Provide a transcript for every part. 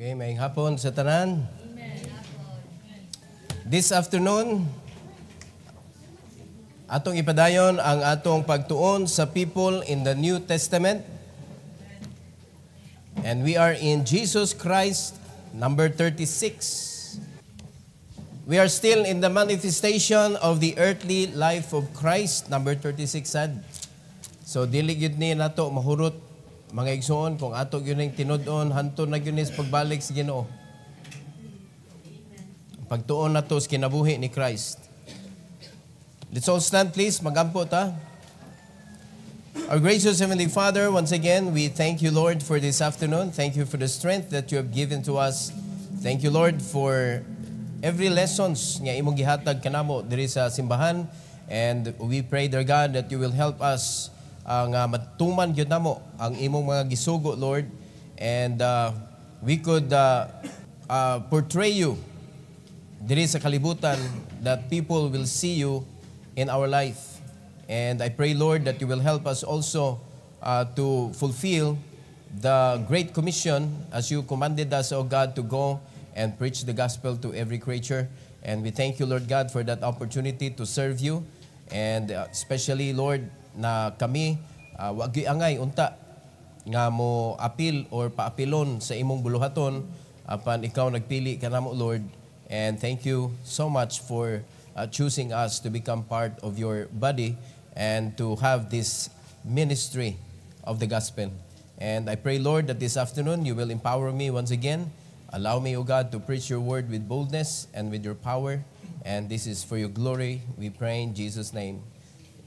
Okay, maayong hapon sa tanan. This afternoon, atong ipadayon ang atong pagtuon sa people in the New Testament. And we are in Jesus Christ, number 36. We are still in the manifestation of the earthly life of Christ, number 36 sad. So dili gyud ni nato mahurot mga igsoon kung ato gyud ning tinud-on hantud na gyud ni pagbalik sa Ginoo. Pagtuon nato sa kinabuhi ni Christ. Let's all stand please, magampo ta. Our gracious Heavenly Father, once again, we thank you, Lord, for this afternoon. Thank you for the strength that you have given to us. Thank you, Lord, for every lessons nga imong gihatag kanamo diri sa simbahan. And we pray, dear God, that you will help us nga matuman gyud namo ang imong mga gisugo, Lord. And we could portray you diri sa kalibutan that people will see you in our life. And I pray, Lord, that you will help us also to fulfill the Great Commission as you commanded us, O God, to go and preach the gospel to every creature. And we thank you, Lord God, for that opportunity to serve you. And especially, Lord, na kami wag angay unta nga mo apil or paapilon sa imong buluhaton apan ikaw nagpili kanamo, Lord. And thank you so much for choosing us to become part of your body and to have this ministry of the gospel. And I pray, Lord, that this afternoon you will empower me once again. Allow me, O God, to preach your word with boldness and with your power. And this is for your glory. We pray in Jesus' name.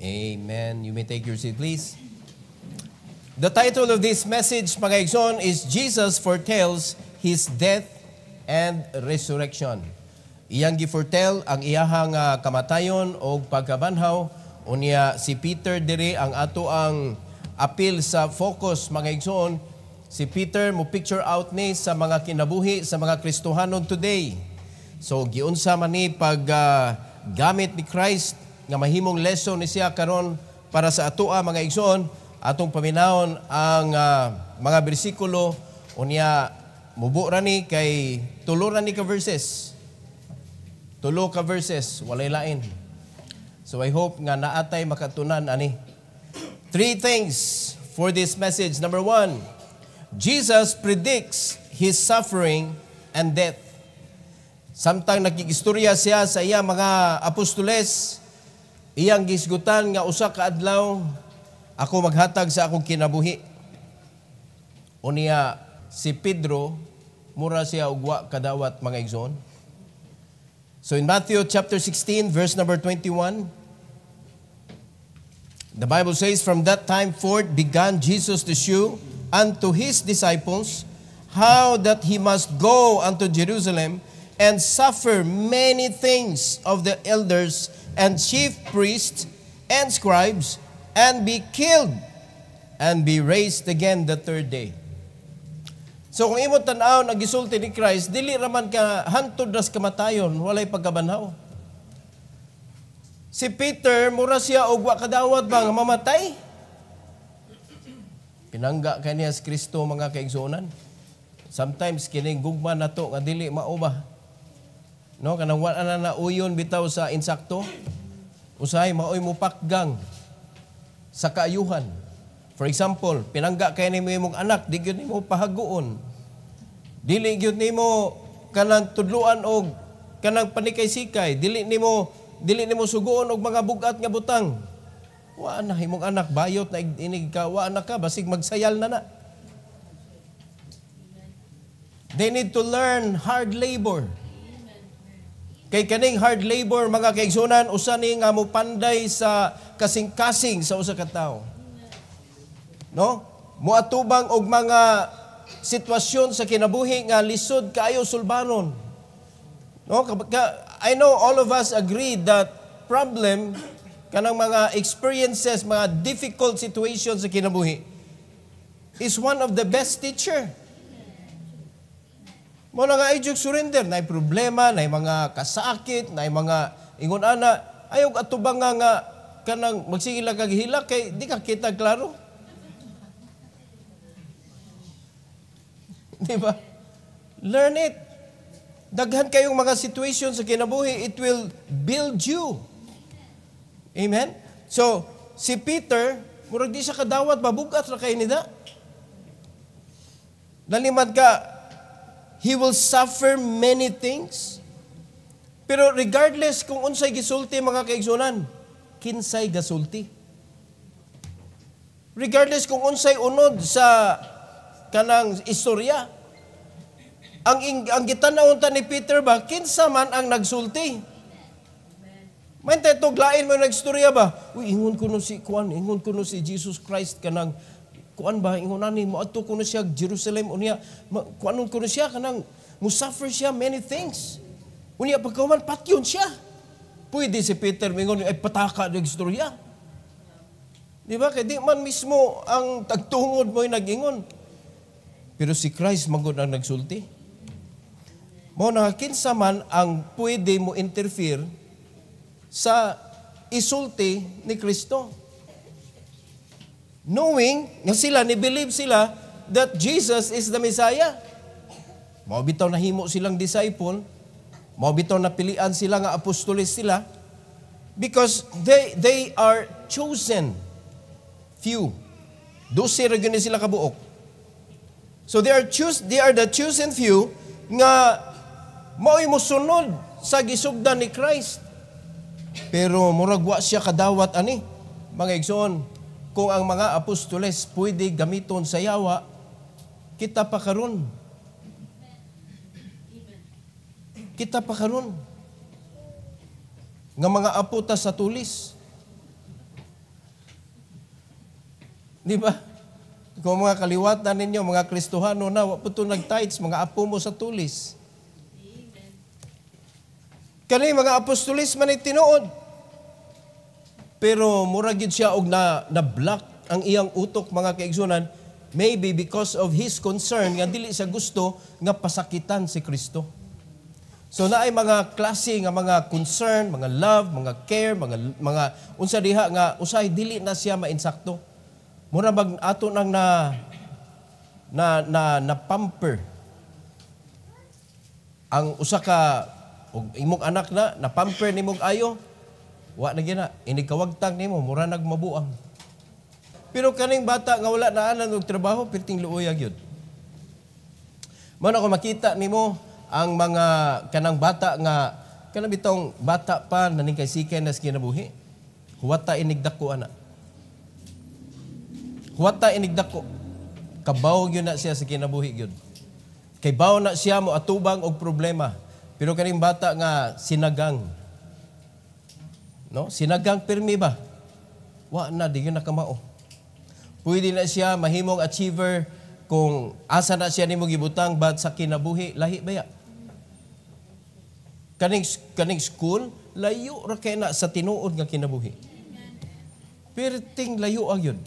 Amen. You may take your seat, please. The title of this message, mga igsoon, is Jesus foretells His death and resurrection. Iyang giforetell ang iyahang kamatayon o pagkabanhaw. Unya si Peter diri ang ato ang apil sa focus, mga igsoon. Si Peter mo picture out ni sa mga kinabuhi sa mga Kristohanon today. So giunsa man ni pag gamit ni Christ nga mahimong lesson ni siya karon para sa atoa, mga igsoon. Atong paminahon ang mga bersikulo unya mubo ra ni kay tulo ra ni ka verses. Tulo ka verses, walay lain. So I hope nga naatay makatunan ani. 3 things for this message. Number 1, Jesus predicts His suffering and death. Samtang nakigistorya siya sa iya mga apostoles, iyang gisgutan nga usa ka adlaw ako maghatag sa akong kinabuhi. Unya si Pedro mura siya ugwa kadawat, mga igsoon. So in Matthew chapter 16 verse number 21, the Bible says, "From that time forth began Jesus to shew unto his disciples how that he must go unto Jerusalem and suffer many things of the elders and chief priests and scribes, and be killed, and be raised again the third day." So kung imo tan-aw nagisulti ni Christ, dili raman ka hantod ras kamatayon, walay pagkabanhaw. Si Peter, mura siya og wa kadawat ba nga mamatay? Pinangga kaniya sa Kristo, mga kaigsuonan. Sometimes kining gugma nato nga dili mao ba? No, kanang wala na uyon bitaw sa insakto. Usahay maoy mo pakgang sa kaayuhan. For example, pinangga kay nimo imong anak, di gyud nimo pahaguon. Dili gyud nimo kanang tudluan og kanang panikay-sikay, dili nimo suguon og mga bugat nga butang. Wa na imong anak bayot na inig ka, wa na ka basig magsayal na. They need to learn hard labor. Kay kaning hard labor, mga kaigsunan, usa ni nga mo panday sa kasing-kasing sa usa ka tawo. No? Muatubang og mga sitwasyon sa kinabuhi nga lisod kaayo sulbanon. No? I know all of us agree that problem kanang mga experiences, mga difficult situations sa kinabuhi is one of the best teacher. Mo na nga ayog surrender, na problema, na mga kasakit, na mga ingon ana, ayog atubang nga kanang magsigila kag hilak kay di ka kita klaro. Di ba? Learn it. Daghan kayong mga situations sa kinabuhi, it will build you. Amen? So, si Peter, murag di siya kadawat, mabugat na kayo nida. Nalimad ka, he will suffer many things. Pero regardless kung unsay gisulti mga kaigsunan, kinsay gasulti. Regardless kung unsay unod sa kanang istorya, ang gitanawon ta ni Peter ba, kinsa man ang nagsulti. May tayo lain mo nagstorya ba? Uy, ingon ko no si Kuan, ingon ko no si Jesus Christ kanang Kuan ba, ingon ani mo adto ko no siya Jerusalem unya, kuanon ko no siya kanang musuffer siya many things. Unya pagkaman patyon siya. Pwede si Peter mingon ay pataka ng istorya. Di ba? Kaya di man mismo ang tagtungod mo yung nag-ingon. Pero si Christ magod ang nagsulti. Mo na kinsa man ang pwede mo interfere sa isulti ni Kristo. Knowing nga sila, ni-believe sila that Jesus is the Messiah. Mao bitaw nahimo silang disciple, mao bitaw napilian sila nga apostoles sila because they are chosen few. 12 ra gyud sila kabuok. So they are the chosen few nga mao'y mosunod sa gisugdan ni Christ. Pero murag wa siya kadawat ani. Mga igsoon, kung ang mga apostoles pwede gamiton sa yawa, kita pa karon. Kita pa karon. Nga mga aputa sa tulis. Di ba? Kung mga kaliwatan ninyo, mga Kristohano na, wa po ito nag-tights, mga apo mo sa tulis. Kani mga apostolis man ay tinuod. Pero muragid siya og na-block ang iyang utok mga kaigsunan, maybe because of his concern nga dili sa gusto nga pasakitan si Kristo. So naay mga klase nga mga concern, mga love, mga care, mga unsa diha nga usay dili na siya mainsakto. Mura mag ato nang na pamper ang usa ka og imong anak na pamper nimong ayo, wa na gina, inikawagtang nimo, mura nagmabuang. Pero kaning bata nga wala na anan og trabaho, perting luoyag yun. Mano ko makita nimo ang mga kanang bata nga, kanang bitong bata pa naning kay sikay na kinabuhi. Huwata inigdako ana. Huwata inigdako. Kabaw yun na siya sa kinabuhi yun. Kay baw na siya mo atubang og problema. Pero kaning bata nga sinagang. No? Sinagang pirmi ba? Wa na, di yun nakamao. Pwede na siya mahimong achiever kung asa na siya nimo gibutang bad sa kinabuhi, lahi baya. Kaning school, layo ra kay na sa tinuod nga kinabuhi. Pero ting layo agyod.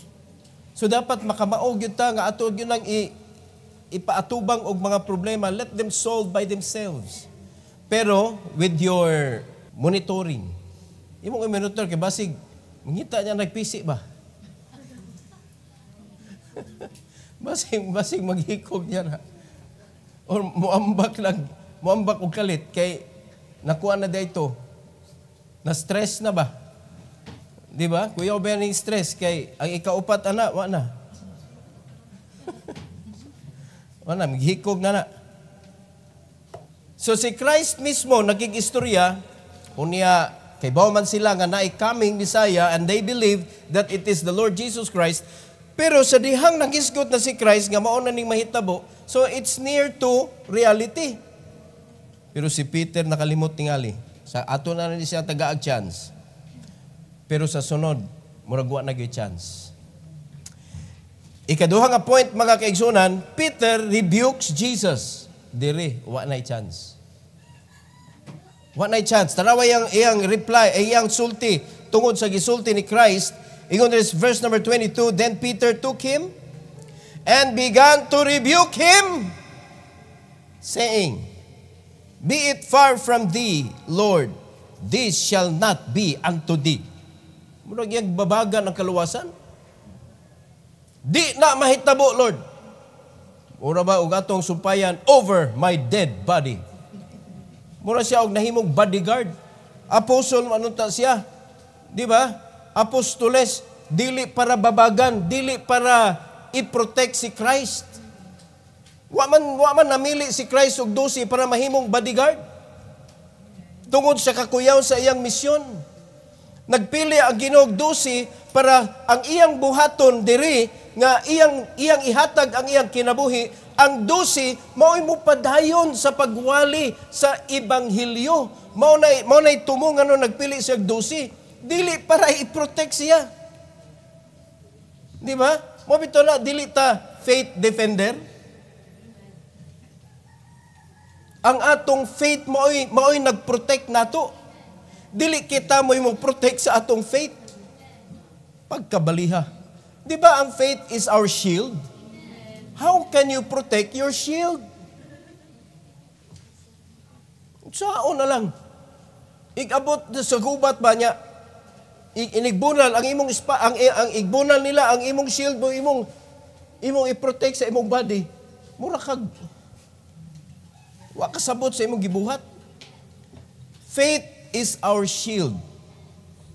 So dapat makamao gyud ta nga ato gyud nang ipaatubang og mga problema, let them solve by themselves. Pero with your monitoring, imong monitor kay basig mangita niya nagpisi ba? basig maghikog niya na. Or muambak og kalit kay nakuha na dito. Na stress na ba? Di ba? Kuya obening stress kay ang ikaupat ana wa na. Wa na maghikog na. So si Christ mismo naging-istorya unya kay bawo man sila nga naay coming Messiah and they believe that it is the Lord Jesus Christ. Pero sa dihang nagisgot na si Christ nga mao na ning mahitabo, so it's near to reality. Pero si Peter nakalimot tingali. Sa ato na ni siya tagaag chance. Pero sa sunod, murag wa na gyud chance. Ikaduha nga point mga kaigsunan, Peter rebukes Jesus. Diri, wa na chance. Wa na chance. Tanawa iyang reply, iyang sulti tungod sa gisulti ni Christ. Ingon this verse number 22, then Peter took him and began to rebuke him, saying, be it far from thee, Lord, this shall not be unto thee. Murag yung babaga ng kaluwasan. Di na mahitabo, Lord. Mura ba og atong sumpayan over my dead body. Mura siya og nahimong bodyguard. Apostle manunta siya. Di ba? Apostoles, dili para babagan, dili para i-protect si Christ. Wa man namili si Christ og 12 para mahimong bodyguard. Tungod sa kakuyaw sa iyang misyon. Nagpili ang Ginoo og 12 para ang iyang buhaton diri nga iyang ihatag ang iyang kinabuhi. Ang 12 mao'y mupadayon sa pagwali sa ebanghelyo. Mao nay tumo nga nagpili siya og 12. Dili para i-protect siya. Di ba? Mo bito na dili ta faith defender. Ang atong faith mao'y nag-protect nato. Dili kita mo'y mo-protect sa atong faith. Pagkabaliha. Di ba ang faith is our shield? How can you protect your shield? Saan na lang. Igabot sa gubat ba niya? Inigbunal ang imong ang igbunal nila ang imong shield mo imong i-protect sa imong body. Mura kag wa kasabot sa imong gibuhat. Faith is our shield.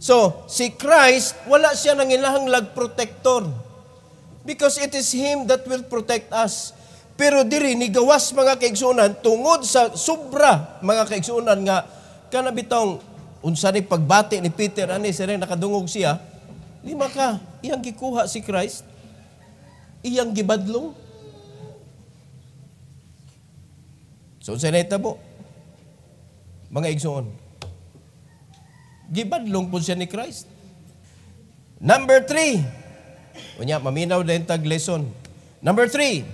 So, si Christ, wala siya nangilahanglag protector. Because it is Him that will protect us. Pero diri, ni gawas mga kaigsunan, tungod sa sobra mga kaigsunan nga, kanabitong, unsa ni pagbati ni Peter, ani siya nakadungog siya, lima ka, iyang gikuha si Christ, iyang gibadlong. So, unsa na itabo? Mga igsuon. Gibadlong po siya ni Christ. Number 3. Unya, maminaw din tag lesson. Number 3.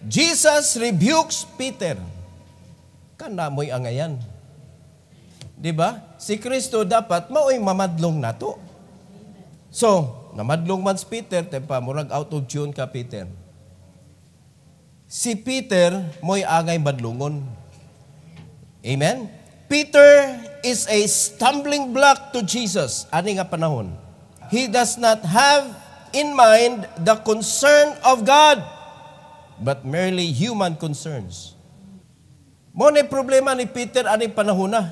Jesus rebukes Peter. Kana mo'y angayan. Diba? Si Kristo dapat mao'y mamadlong nato. So, namadlong man si Peter, tempa, murag out of tune ka, Peter. Si Peter mo'y angay madlungon. Amen? Peter is a stumbling block to Jesus. Ani nga panahon? He does not have in mind the concern of God, but merely human concerns. Mo na problema ni Peter ani panahon na.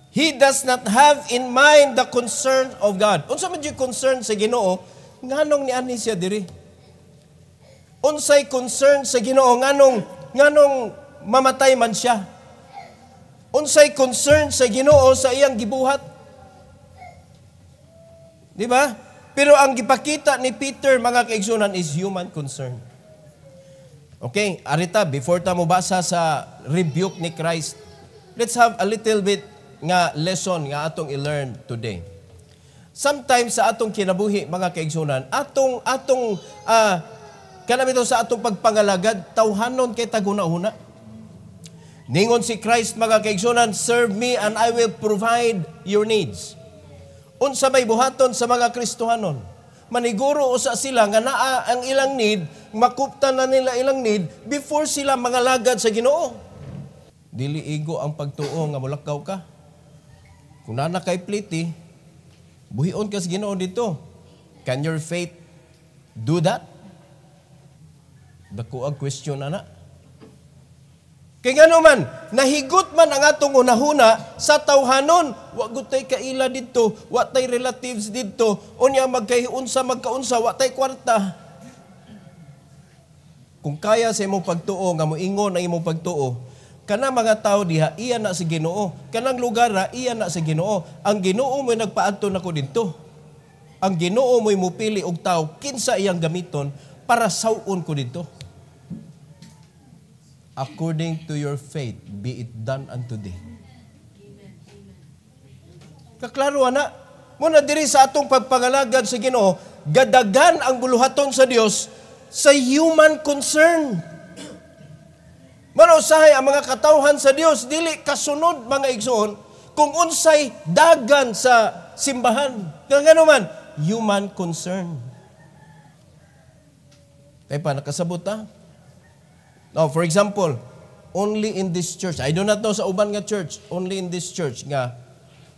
He does not have in mind the concern of God. Unsa man yung concern sa Ginoo, nganong ni ani siya diri? Unsay concern sa Ginoo nganong mamatay man siya? Unsay concern sa Ginoo sa iyang gibuhat? Di ba? Pero ang gipakita ni Peter, mga kaigsunan, is human concern. Okay, arita, before ta mo basa sa rebuke ni Christ, let's have a little bit nga lesson nga atong i-learn today. Sometimes sa atong kinabuhi, mga kaigsunan, kanabito sa atong pagpangalagad, tawhanon kay taguna-una. Ningon si Christ, mga kaigsunan, serve me and I will provide your needs. Unsa may buhaton sa mga Kristohanon. Maniguro usa sila nga naa ang ilang need, makuptan na nila ilang need before sila mangalagad sa Ginoo. Dili igo ang pagtuo nga mulakaw ka. Kung nana kay pliti, buhion ka sa Ginoo dito. Can your faith do that? Dako ang question ana. Kay ngano man, nahigot man ang atong unahuna sa tawhanon, wa gutay kaila didto, wa tay relatives didto, unya magkahiunsa magkaunsa, wa tay kwarta. Kung kaya sa imong pagtuo nga moingon ang imong pagtuo, kana mga tao diha iya na sa Ginoo, kanang lugar iya na sa Ginoo. Ang Ginoo mo'y nagpaadto nako didto. Ang Ginoo mo'y mupili og tao kinsa iyang gamiton para sawon ko didto. According to your faith, be it done unto thee. Kaklaro na, muna diri sa atong pagpangalagad sa Ginoo, gadagan ang buluhaton sa Dios sa human concern. Manusahay ang mga katawhan sa Dios, dili kasunod mga igsoon, kung unsay dagan sa simbahan. Kaya man, human concern. Kaya pa, nakasabot ha? Now, for example, only in this church, I do not know sa uban nga church, only in this church nga,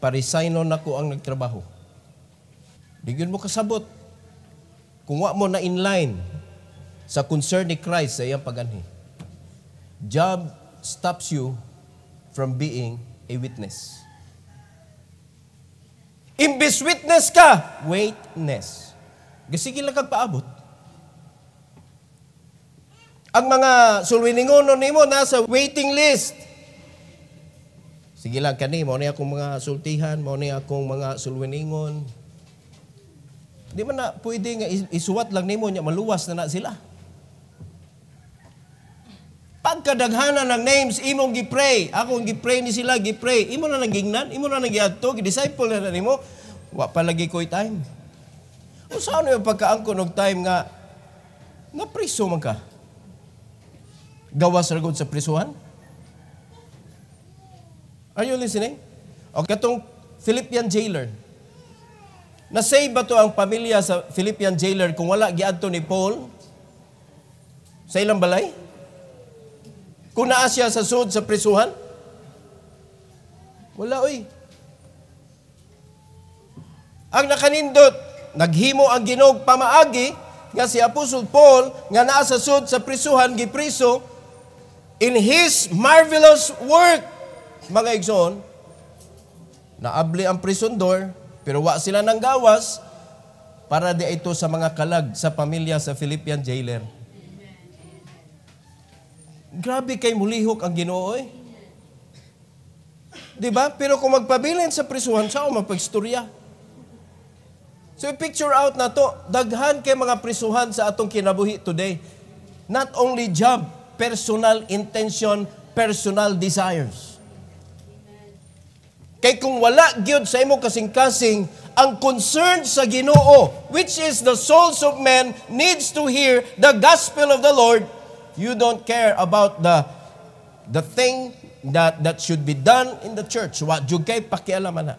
parisayno na ko ang nagtrabaho. Di yun mo kasabot. Kung wa mo na inline sa concern ni Christ sa iyang paganhi. Job stops you from being a witness. Imbis witness ka, waitness. Sige lang kag paabot. Ang mga sulwiningonon nimo nasa waiting list. Sige lang kani, mo ni akong mga sultihan, mo ni akong mga sulwiningon. Di man na pwede nga isuwat lang nimo nya maluwas na sila. Pagkadaghana ng names, imong gipray. Akong gipray ni sila, gipray. Imo na nang gingnan, imo na nang giadto, gidisciple na nimo. Wa pa lagi ko'y time. O saan yung pagkaangkon og time nga priso man ka? Gawas ragod sa prisuhan? Are you listening? O katong Philippian jailer. Nasave ba to ang pamilya sa Philippian jailer kung wala giadto ni Paul sa ilang balay? Kung naa siya sa sud sa prisuhan? Wala, oy. Ang nakanindot, naghimo ang Ginog pamaagi nga si Apostol Paul nga naa sa sud sa prisuhan, gipriso in his marvelous work. Mga igsoon, naabli ang prison door, pero wa sila nang gawas para di ito sa mga kalag sa pamilya sa Philippian jailer. Grabe kay mulihok ang Ginoo eh. Diba? Pero kung magpabilin sa prisuhan, sao magpagstorya? So picture out na to, daghan kay mga prisuhan sa atong kinabuhi today. Not only job, personal intention, personal desires. Kay kung wala gyud sa imo kasing-kasing ang concern sa Ginoo, which is the souls of men, needs to hear the gospel of the Lord. You don't care about the thing that should be done in the church. Wa jud kay pakialaman na.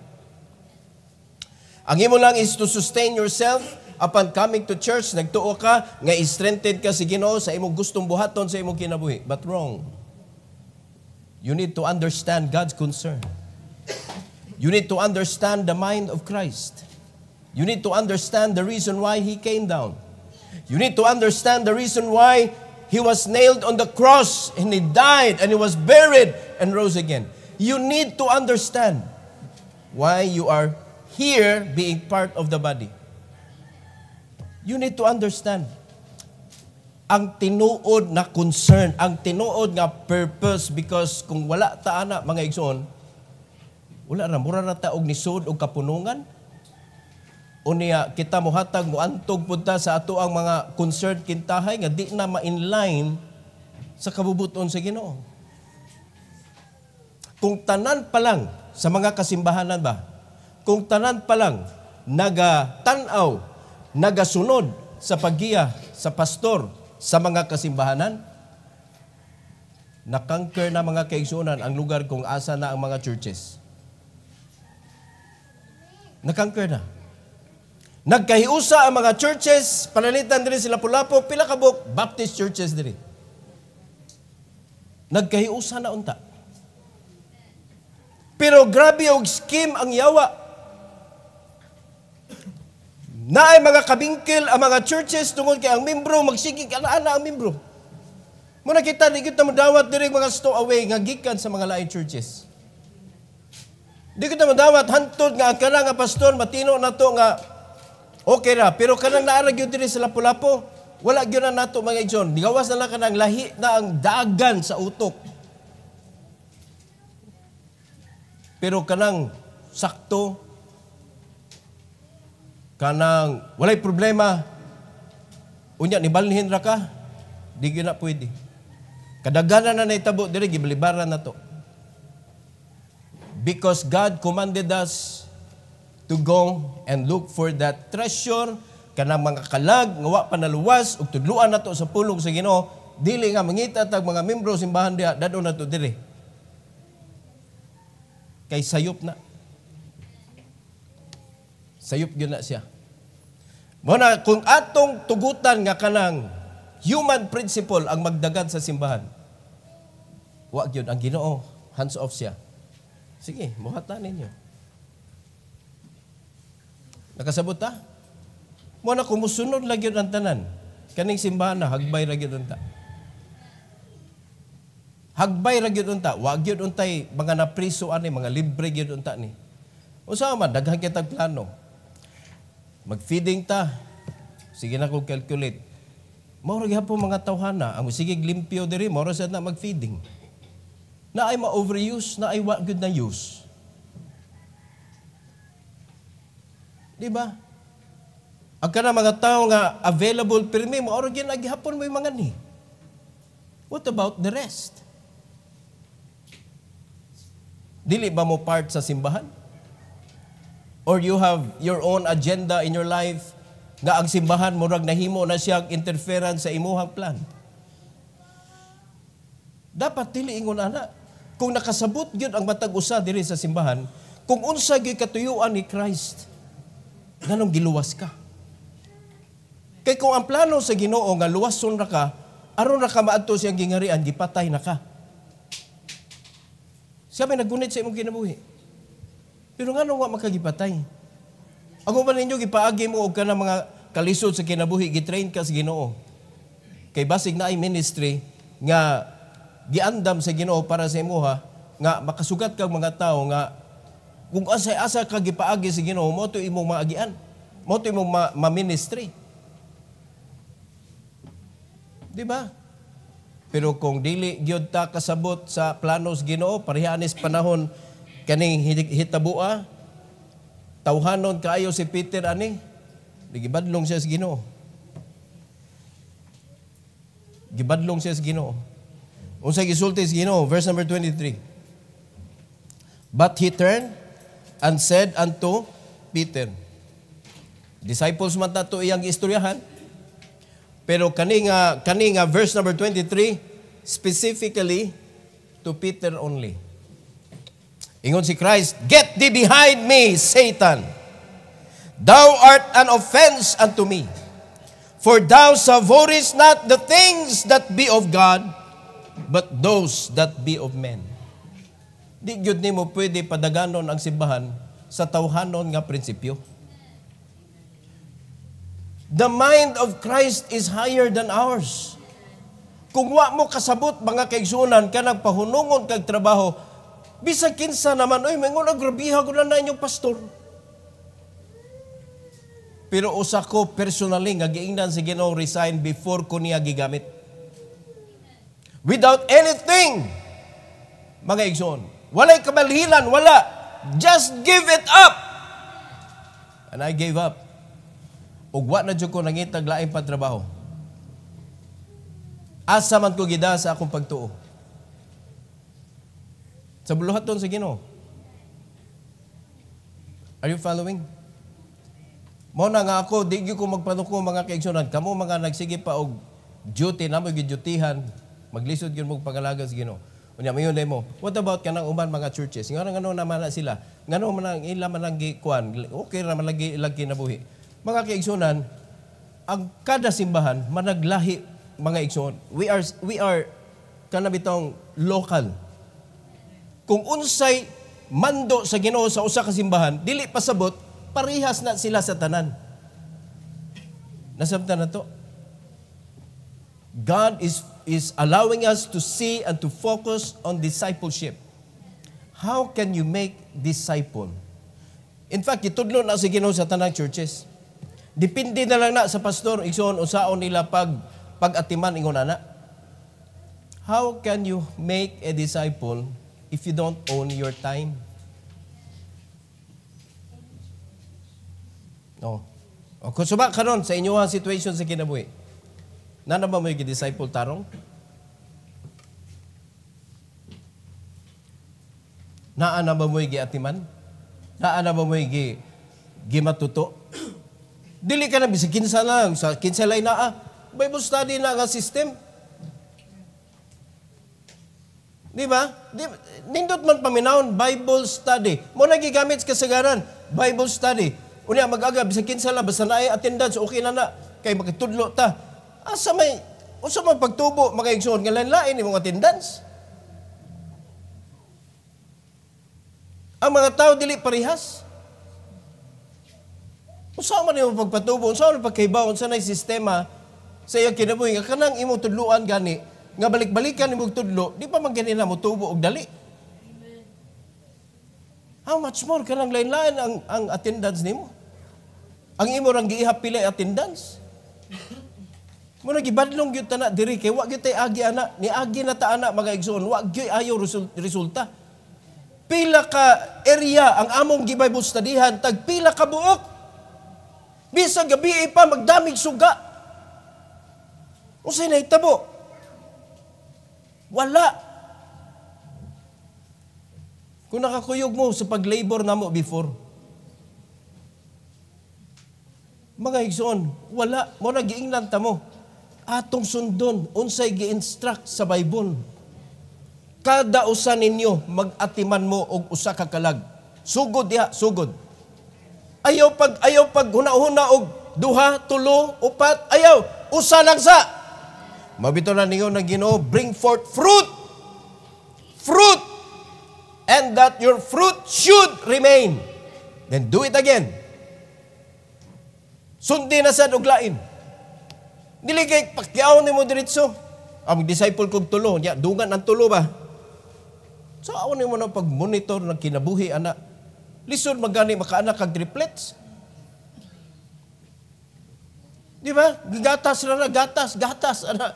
Ang imo lang is to sustain yourself upon coming to church. Nagtuo ka nga strengthened ka sa Ginoo sa imong gustong buhaton sa imong kinabuhi. But wrong. You need to understand God's concern. You need to understand the mind of Christ. You need to understand the reason why He came down. You need to understand the reason why He was nailed on the cross and He died and He was buried and rose again. You need to understand why you are here being part of the body. You need to understand ang tinuod na concern, ang tinuod nga purpose, because kung wala ta ana mga igsoon, wala ra mura ra ta og nisod og kapunungan. Unya kita mohatag mo antog punta sa ato ang mga concerned kintahay nga di na ma-inline sa kabubuton sa Ginoo. Kung tanan pa lang sa mga kasimbahanan ba, kung tanan pa lang nagatanaw, nagasunod sa paggiya sa pastor sa mga kasimbahanan, nakangker na mga kaigsunan ang lugar kung asa na ang mga churches. Nakangker na. Nagkahiusa ang mga churches, panalitan diri sila Lapu-Lapu, pila ka buok Baptist churches diri. Nagkahiusa na unta. Pero grabe og scheme ang yawa. Naay mga kabingkil ang mga churches tungod kay ang membro magsigig ana ang membro. Mo nakita di gyud ta modawat diri mga stowaway nga gikan sa mga lain churches. Di kita modawat hantod nga ang kana nga pastor matino nato nga okay ra, pero kanang naarag yun diri sa Lapu-Lapu, wala yun na nato mga igsoon. Digawas na lang kanang lahi na ang dagan sa utok. Pero kanang sakto, kanang walay problema, unya nibalhin ra ka, di yun na pwede. Kadaganan na naitabo diri, giblibaran na to. Because God commanded us to go and look for that treasure, kanang mga kalag, nga wa panaluwas, ug tudluan nato sa pulong sa Ginoo, dili nga mangita tag mga membro simbahan diha, dadon nato diri. Kay sayop na. Sayop gyud na siya. Mo na kung atong tugutan nga kanang human principle ang magdagad sa simbahan, wa gyud ang Ginoo, hands off siya. Sige, muhatan ninyo. Nakasabot ta? Mo na kumusunod lang yun ang tanan Kaning simbahan na hagbay ra gyud unta. Hagbay ra gyud unta, wa gyud untay mga napriso ani, mga libre gyud unta ni. Unsa man daghan kitag plano. Mag-feeding ta. Sige na ko calculate. Mao ra gyapon mga tawhana, ang sige limpyo diri, mao ra sad na mag-feeding. Na ay ma-overuse, na ay wa gyud na use. Di ba? Ang kana mga tao nga available pirmi mo, oro ginagihapon mo yung mga ni. What about the rest? Dili ba mo part sa simbahan? Or you have your own agenda in your life nga ang simbahan murag nahimo na siyang interference sa imuhang plan? Dapat dili ingon ana. Kung nakasabot gyud ang matag usa diri sa simbahan, kung unsa gyud katuyuan ni Christ, nganong giluwas ka? Kay kung ang plano sa Ginoo nga luwason ra ka, aron ra ka maadto siyang gingarian, gipatay na ka. Siya may nagunit sa imong kinabuhi. Pero nga wa makagipatay. Ako ba ninyo gipaagi mo og kana mga kalisod sa kinabuhi, gitrain ka sa Ginoo. Kay basig na ay ministry nga giandam sa Ginoo para sa imuha, nga makasugat kag mga tao nga kung asa ka gipaagi sa Ginoo, mo to imong maagian. Mo to imong ma-ministry. Di ba? Pero kung dili gyud ta kasabot sa planos Ginoo, parehanis panahon kaning hitabua, tawhanon kaayo si Peter ani, gibadlong siya sa Ginoo. Gibadlong siya sa Ginoo. Unsa gisulti sa Ginoo? Verse number 23. But he turned and said unto Peter. Disciples man tato iyang istoryahan. Pero kaninga verse number 23, specifically to Peter only. Ingon si Christ, "Get thee behind me, Satan. Thou art an offense unto me. For thou savourest not the things that be of God, but those that be of men." Di gyud nimo pwede padaganon ang simbahan sa tawhanon nga prinsipyo. The mind of Christ is higher than ours. Kung wa mo kasabot mga kaigsunan ka nagpahunungon kag trabaho, bisag kinsa naman, oy, mangon agrabiha ko na inyong pastor. Pero usa ko personally nga giingnan si Ginoo resign before ko niya gigamit. Without anything, mga igsoon. Walay kabalhilan, wala. Just give it up. And I gave up. Ug wa na jud ko nangitag laing pagtrabaho. Asa man ko gida sa akong pagtuo. Sa buluhaton sa Ginoo. Are you following? Mo na nga ako, di gyud ko magpanuko mga kaigsunan. Kamo mga nagsige pa og duty, namo gidutihan, maglisod gyud mo pagalaga sa Ginoo. Unya mayon mo. What about kanang uban mga churches? Ngano naman na sila? Ngano man ang ila man ang gikuan? Okay ra man lagi kinabuhi. Mga kaigsunan, ang kada simbahan managlahi mga igsoon. We are kanabitong local. Kung unsay mando sa Ginoo sa usa ka simbahan, dili pasabot, parihas na sila sa tanan. Nasabtan na to. God is allowing us to see and to focus on discipleship. How can you make disciple? In fact, itudlo na sa Ginoo sa tanang churches. Depende na lang na sa pastor, igsoon, usaon nila pag-atiman ingon ana. How can you make a disciple if you don't own your time? No. O kung suba karon sa inyong situation sa kinabuhi, nana ba mo i-disciple tarong? Naa na ba mo i-atiman? Naa na ba mo i-matuto? Dili ka na, bisa kinsa lang, sa kinsa lay na Bible study na nga system. Di ba? Nindot man paminahon, Bible study. Mo nagigamit kasagaran, Bible study. Unya mag-aga, bisa kinsa lang, basta na ay attendance, okay na na. Kay makitudlo ta. Asa may, usa man pagtubo, mga igsoon, nga lain-lain yung attendance. Ang mga tao dili parihas. Unsa man yung pagpatubo, unsa man pagkaibaw, unsa nay sistema sa iyang kinabuhi, nga kanang imong tudluan gani, nga balik-balikan imong tudlo, di pa man ganina mo tubo og dali. How much more kanang lain-lain ang attendance nimo? Ang imo rang giihap pila attendance. Muna gibadlong gyud ta na diri kay wa gyud tay agi ana, ni agi na ta ana mga igsoon, wa gyud ayo resulta. Pila ka area ang among Bible studyhan, tag pila ka buok. Bisag gabi pa magdamig suga. Unsay nahitabo? Wala. Kung nakakuyog mo sa pag-labor namo before. Mga igsoon, wala. Mo na giingnan ta mo. Atong sundon, unsay gi-instruct sa Bible. Kada usa ninyo, mag-atiman mo og usa ka kalag. Sugod diha, sugod. Ayaw pag huna-huna og duha, tulo, upat, ayaw. Usa lang sa. Mabito na ninyo ng Ginoo, bring forth fruit. Fruit. And that your fruit should remain. Then do it again. Sundi na sa duglain. Dili kay pakyaw nimo diretso. Ang disciple kog tulo, nya dungan ang tulo ba? So aw nimo na pag-monitor ng kinabuhi ana. Lisod magani makaanak kag triplets. Di ba? Gigatas ra gatas ana.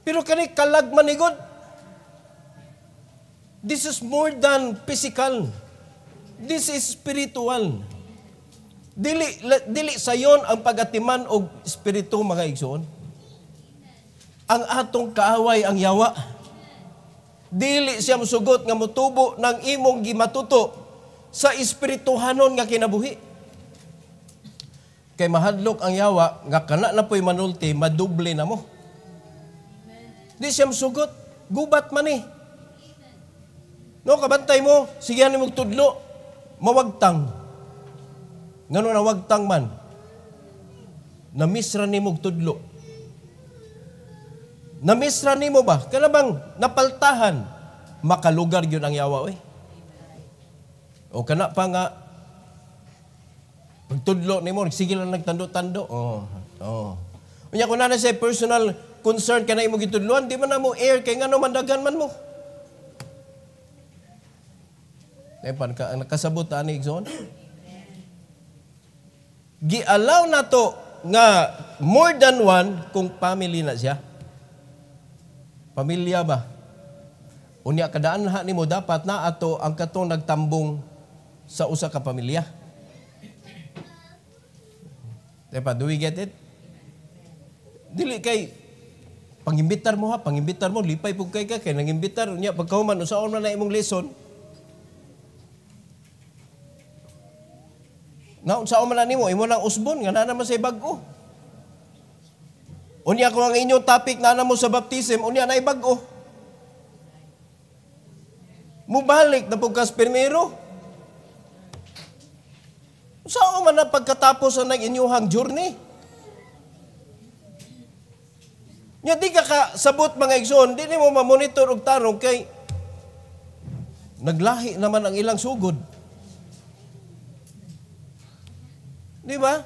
Pero kani kalag manigod. This is more than physical. This is spiritual. Dili sayon ang pagatiman og espiritu mga igsoon. Ang atong kaaway ang yawa. Dili siya musugot nga motubo ng imong gimatuto sa espirituhanon nga kinabuhi. Kay mahadlok ang yawa nga kana na po'y manulti, maduble na mo. Di siya musugot, gubat man eh. No, kabantay mo, sigihan ni mong tudlo, mawagtang. Ngano na wagtang man, namisra ni mong tudlo. Namisra ni mo ba? Kaya bang napaltahan, makalugar yun ang yawa, eh. O kana pa nga, pagtudlo ni mo, sige lang nagtando-tando. Unya kung na siya personal concern ka na imo gitudluan, di man na mo air, kay nga no mandagan man mo. Epan ka, ang nakasabot ani igsoon. Gi-allow na to nga more than one kung family na siya. Pamilya ba? Unya kadaan ha nimo dapat na ato ang katong nagtambong sa usa ka pamilya. Diba, do we get it? Dili kay pangimbitar mo, lipay pug kay ka kay nangimbitar unya pagkahuman usaon man na imong lesson. Na unsaon man nimo imo nang usbon nga naa naman say bag-o. Unya ko ang inyong topic na mo sa baptism, unya na ibag-o. Mubalik na pagkas primero. Saan man na pagkatapos ang nag-inyuhang journey? Nya di ka sabot mga igsoon, di mo ma-monitor og tarong kay naglahi naman ang ilang sugod. Di ba?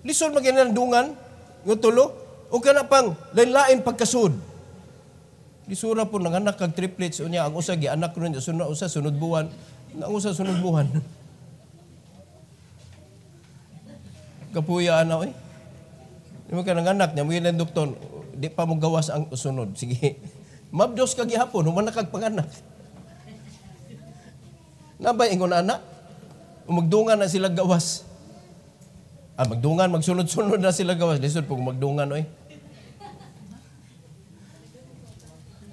Lisod maginandungan, ng tulo, o kana pang lain-lain pagkasud. Lisura po ng anak kag triplets, unya ang usa gi-anak ron, sunod buwan, ang usa sunod buwan. Kapuya ana oy. Di mo ka ng anak niya, mo yun ang doktor, di pa mo gawas ang sunod. Sige, mabdos ka gihapon, human na kag panganak. Nabay ingon anak, umagdungan na sila gawas. Magdungan, magsunod-sunod na sila gawas. Lisod po magdungan oy.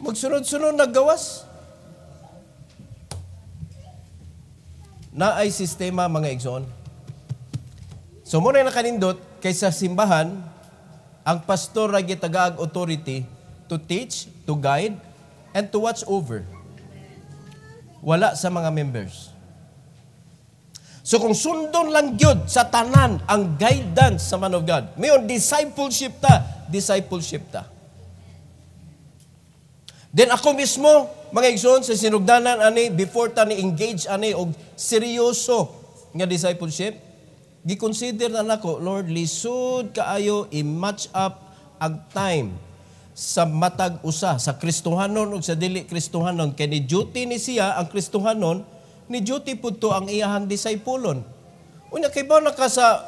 Magsunod-sunod na gawas. Na ay sistema mga igsoon. So muna na kanindot, kaysa simbahan, ang pastor ay gitagaag authority to teach, to guide, and to watch over. Wala sa mga members. So kung sundon lang gyud sa tanan ang guidance sa man of God, mayon discipleship ta. Then ako mismo, mga igsoon, sa sinugdanan ani, before ta ni engage ani og seryoso nga discipleship, Gi-consider na nako, Lord, lisod kaayo i-match up ang time sa matag usa sa Kristohanon ug sa dili Kristohanon. Kay ni duty ni siya ang Kristohanon, ni duty pud to ang iyahang disipulon. Unya kay ba naka sa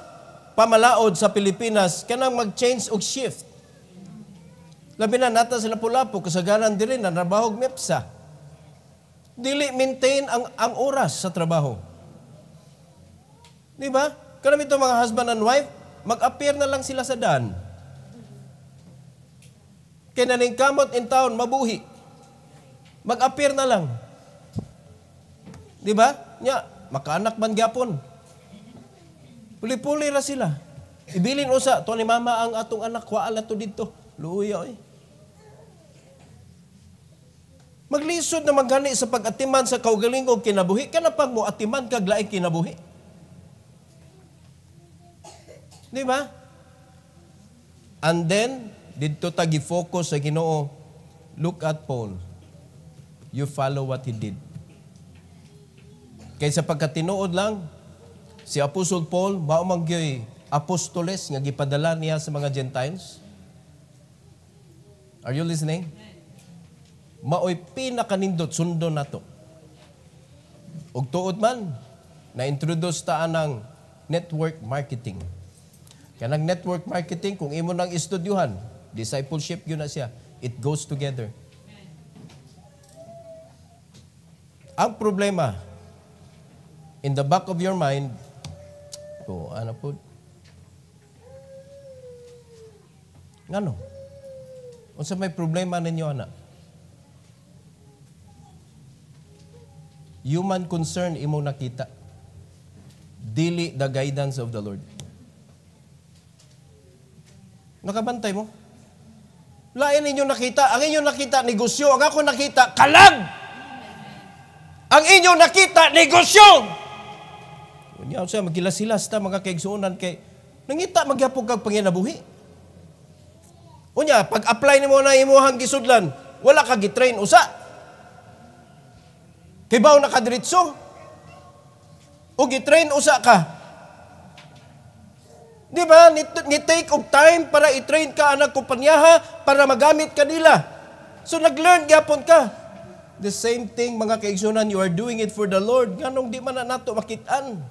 pamalaod sa Pilipinas kanang mag-change og shift. Labi na nata sa Lapu-Lapu kasagaran diri na trabahog MEPSA. Dili maintain ang oras sa trabaho. Di ba? Kanang ito mga husband and wife, mag-appear na lang sila sa daan. Kaya naning kamot in town, mabuhi. Mag-appear na lang. Di ba? Nya, makaanak man gyapon. Puli-puli ra sila. Ibilin usa, to ni mama ang atong anak, waala to dito. Luya, eh. Maglisod na magani sa pag-atiman sa kaugalingong kinabuhi, kana pag mo atiman kag laing kinabuhi. Di ba? And then, dito tagi focus sa Ginoo. Look at Paul. You follow what he did. Kaysa pagkatinuod lang, si Apostle Paul, maumangyoy apostoles nga gipadala niya sa mga Gentiles. Are you listening? Maoy pinakanindot sundo nato. Ug tuod man, na-introduce taan ng network marketing. Kanang network marketing, kung imo nang istudyuhan, discipleship yun na siya. It goes together. Ang problema, in the back of your mind, ano po? Ngano? Unsa may problema ninyo, anak? Human concern imo nakita. Dili the guidance of the Lord. Nakabantay mo? Lain ninyo nakita. Ang inyo nakita, negosyo. Ang ako nakita, kalag! Ang inyo nakita, negosyo! Kunya, siya, magilasilas ta, mga kaigsuunan kay, nangita, magyapog kag panginabuhi. Unya, pag-apply nimo na imuhang gisudlan, wala ka gitrain usa. Kay baw nakadiritso. O gitrain usa ka. Di ba? Ni-take of time para i-train ka ang kumpanyaha para magamit ka nila. So nag-learn gyapon ka. The same thing, mga kaigsunan, you are doing it for the Lord. Nganong di man na nato makitaan.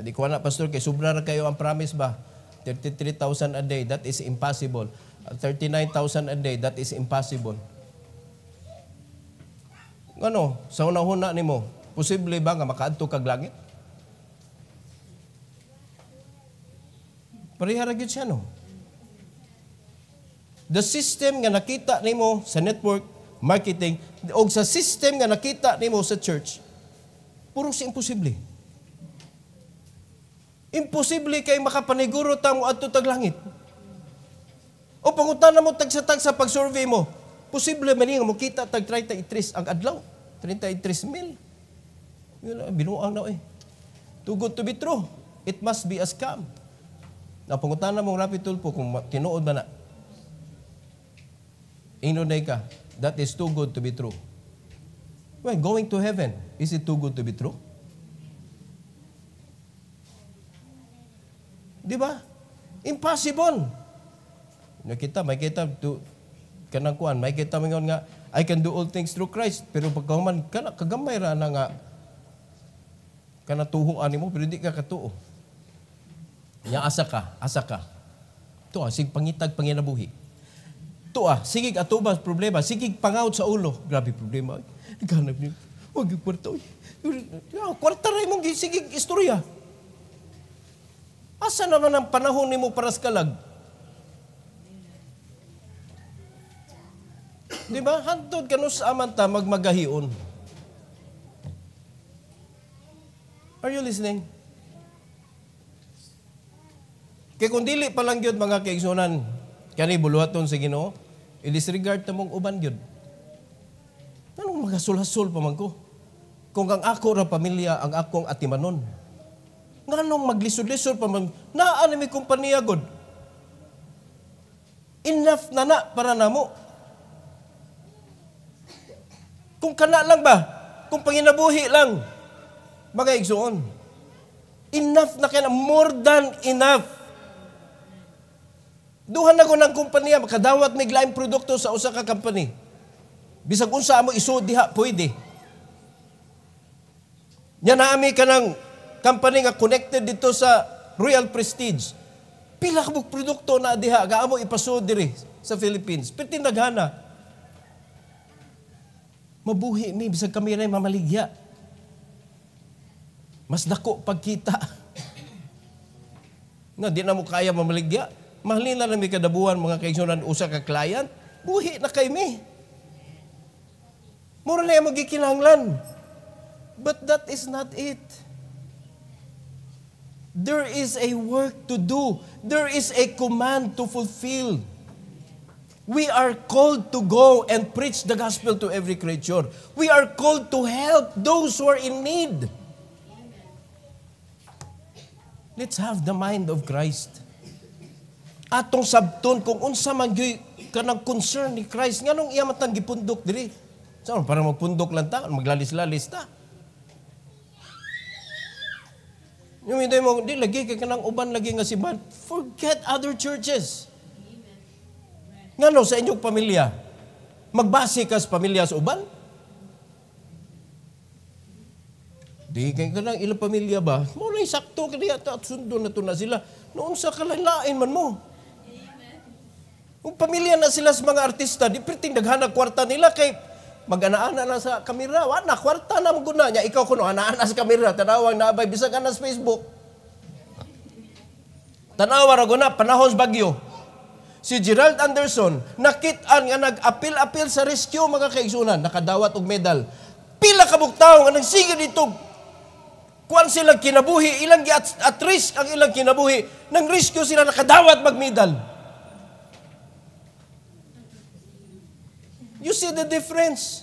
Di ko na, Pastor, kay sobra na kayo ang promise ba? 33,000 a day, that is impossible. 39,000 a day, that is impossible. Ano, sa una-una ni mo, posible ba nga makaadto kag langit? Parihara gyud siya, no? The system nga nakita nimo sa network marketing o sa system nga nakita nimo sa church, puro si imposible. Imposible kay makapaniguro ta mo adto tag langit. O pangutana mo tag sa pag-survey mo, posible man nga mo kita tag 33 ang adlaw, 33,000. Binuang na eh. Too good to be true. It must be a scam. Napangutan na mong rapid tulpo kung tinuod ba na. Inunay ka. That is too good to be true. Well, going to heaven, is it too good to be true? Di ba? Impossible. Nakita, may kita kanang kuan, may kita mingon nga I can do all things through Christ, pero pagkahuman kana kagamay ra na nga kana tuhuan nimo pero di ka katuo. Nya asa ka. To sig pangitag panginabuhi. To sige atubas problema, sige pangaut sa ulo. Grabe problema. Naghanap ni. Wag kwarta oy. Kwarta ra imong sige istorya. Asa naman ang panahon nimo para sa kalag? Di ba? Hantod ka sa amanta magmagahion. Are you listening? Kaya kung dili pa lang yun, mga kaigsunan, kani buluhaton sa Ginoo, i-disregard na mong uban yun. Anong magasul-hasol pa man ko? Kung ang ako ra pamilya, ang akong atimanon. Nganong maglisod-lisod pa man, naan may kumpanya god. Enough na para namo. Kung kana lang ba, kung panginabuhi lang. Mga igsoon. Enough na kaya, more than enough. Duhan na ko ng kumpanya, makadawat may laing produkto sa usa ka company. Bisag unsa mo isud diha, pwede. Nya naami ka ng company nga connected dito sa Royal Prestige. Pila ka produkto na diha, gaamo ipasud diri sa Philippines. Perti naghana. Mabuhi mi, bisag kami rin mamaligya. Mas dako pagkita. Nga, di na mo kaya mamaligya. Mahalin na may kadabuhan mga kaigsunan usa ka client. Buhi na kay mi. Mura na yung magikinanglan. But that is not it. There is a work to do. There is a command to fulfill. We are called to go and preach the gospel to every creature. We are called to help those who are in need. Let's have the mind of Christ. Atong sabton kung unsa man gyud kanang concern ni Christ nganong iya matang gipundok diri. So para magpundok lang ta, maglalis-lalis ta. Yung hindi mo, di lagi kay kanang uban lagi nga simbahan. Forget other churches. Ngano sa inyong pamilya? Magbase ka sa pamilya sa uban? Di kay kanang ilang pamilya ba? Mo na sakto kaniya ta at sundo na to na sila. Noon sa kalalain man mo. Kung pamilya na sila sa mga artista, di perting daghanag kwarta nila kay mag-ana-ana na sa kamera. Wala, kwarta na maguna niya. Ikaw kuno, ana-ana sa kamera. Tanawang naabay, bisag ana sa Facebook. Tanawa ra guna, panahon sa bagyo. Si Gerald Anderson, nakitaan nga nag-apil-apil sa rescue mga kaigsunan, nakadawat og medal. Pila ka bugtaw nga nagsige dito. Kuan silang kinabuhi, ilang at risk ang ilang kinabuhi. Nang rescue sila nakadawat mag-medal. You see the difference?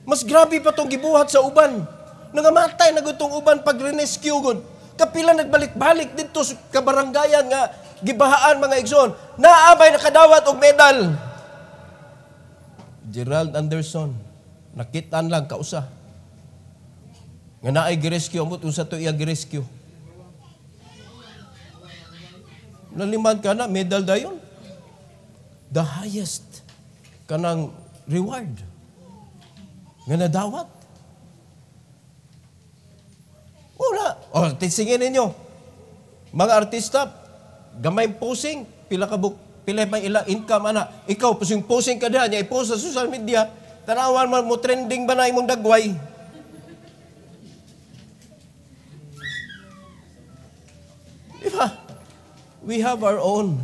Mas grabe pa itong gibuhat sa uban. Nangamatay na itong uban pag rescue gud. Kapila nagbalik-balik dito sa kabaranggayan nga gibahaan mga igsoon. Naabay nakadawat og medal. Gerald Anderson, nakitaan lang kausa. Nga naay gi-rescue amot usa to iya gi-rescue. Naliman ka na medal dayon. The highest kanang reward nga nadawat. Wala. O, tisingin ninyo. Mga artista, gamay posing, pila may ilang income, ana. Ikaw, posing ka diyan, i-post sa social media, tanawan mo trending ba na imong dagway? Diba? We have our own.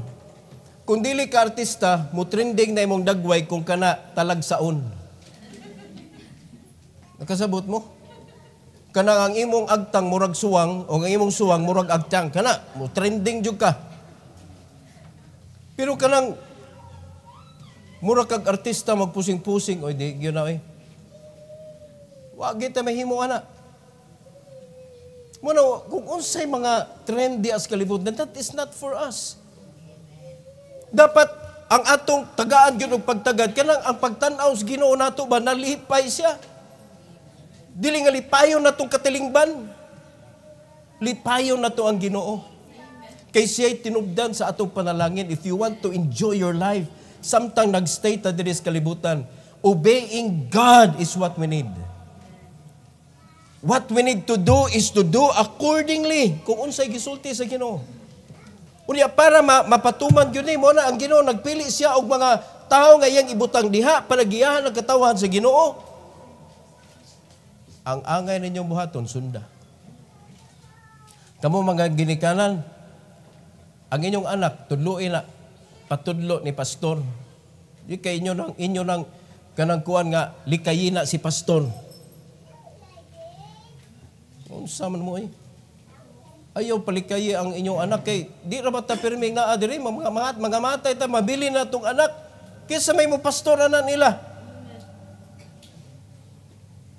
Kung dili ka artista, mo trending na imong dagway kung kana talagsaon. Nakasabot mo? Kana ang imong agtang murag suwang o ang imong suwang murag agtang. Kana, mo trending jud ka. Pero kanang murag kag artista magpusing-pusing, oy di gyud na wa kita mahimo ana. Muna, kung unsay mga trendy as kalibutan, that is not for us. Dapat ang atong tagaan gyud og pagtagad kanang ang pagtan-aw sa Ginoo nato ba nalipay siya. Dili nga lipayon natong katilingban. Lipayon nato ang Ginoo. Kay siya'y tinubdan sa atong panalangin, if you want to enjoy your life, samtang nagstay ta diri sa kalibutan, obeying God is what we need. What we need to do is to do accordingly kung unsay gisulti sa Ginoo. Unya para mapatuman gyud ni mo na ang Ginoo nagpili siya og mga tao nga iyang ibutang diha para giyahan ang katawhan sa Ginoo. Ang angay ninyong buhaton sunda. Kamo mga ginikanan, ang inyong anak tudluin na patudlo ni pastor. Di kay inyo nang kanang kuan nga likayina si pastor. Unsa man mo ayaw palikayi ang inyong anak kay di ra bata pirmi nga adiri mga matay ta mabili na tong anak kaysa may mo pastor na nila.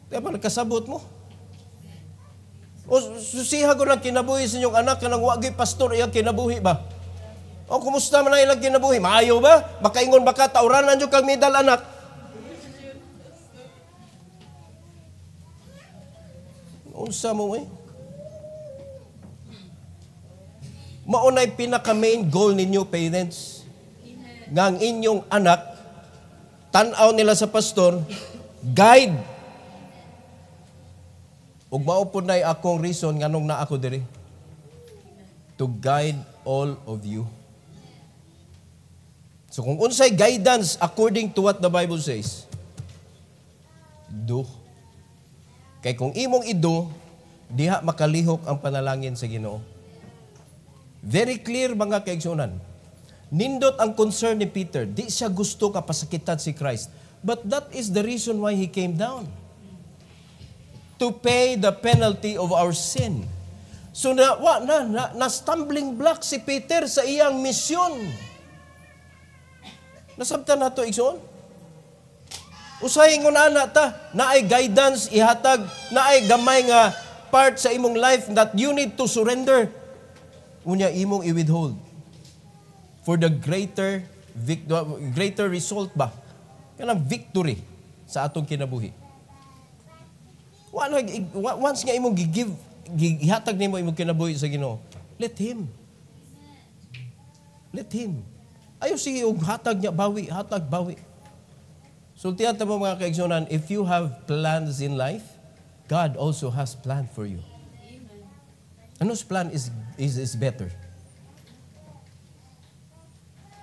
Kaya pa nagkasabot mo. O susiha ko ng kinabuhi sa inyong anak kanang wagi pastor iyang kinabuhi ba? O kumusta man na ilang kinabuhi? Maayo ba? Baka ingon baka tauranan nyo kang medal anak. unsa mo eh. Maunay pinaka-main goal ninyo, parents. Nga ang inyong anak, tanaw nila sa pastor, guide. Ug mao pud nay akong reason nganong na ako diri. To guide all of you. So kung unsay guidance according to what the Bible says, do. Kay kung imong ido, diha makalihok ang panalangin sa Ginoo. Very clear mga kaigsunan. Nindot ang concern ni Peter. Di siya gusto kapasakitan si Christ. But that is the reason why he came down. To pay the penalty of our sin. So na stumbling block si Peter sa iyang misyon. Nasabtan nato igsoon. Usahay ngon ana ta, naay guidance ihatag, naay gamay nga part sa imong life that you need to surrender. Unya imong i-withhold for the greater result ba? Kanang victory sa atong kinabuhi. Once nga imong gihatag nimo imong kinabuhi sa Ginoo, let Him. Let Him. Ayaw sige og hatag niya, bawi. Sultihan ta mo mga kaigsunan, if you have plans in life, God also has plan for you. Whose plan is better?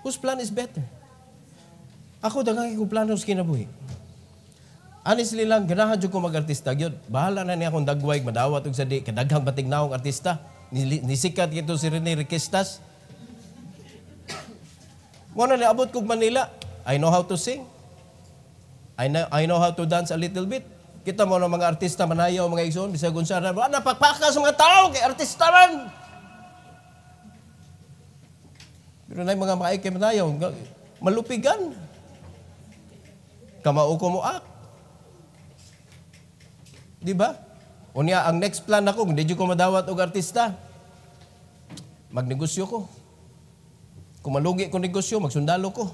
Whose plan is better? Ako, dagang ko plano sa kinabuhi. Honestly lang, ganahan dyan ko mag-artista. Yun, bahala na niya akong dagway, madawat og sa di, kadaghang batignaong artista. Nisikat ito si Rene Requestas. Muna naabot kong Manila, I know how to sing. I know how to dance a little bit. Kita mo ng mga artista manayaw, mga igsoon, bisag unsa na, napakpaka sa mga tao, kay artista man. Pero na yung mga maay kay manayaw, malupigan. Kamao ko mo Di ba? Unya, ang next plan ako, hindi ko madawat og artista. Magnegosyo ko. Kung malugi ko negosyo, magsundalo ko.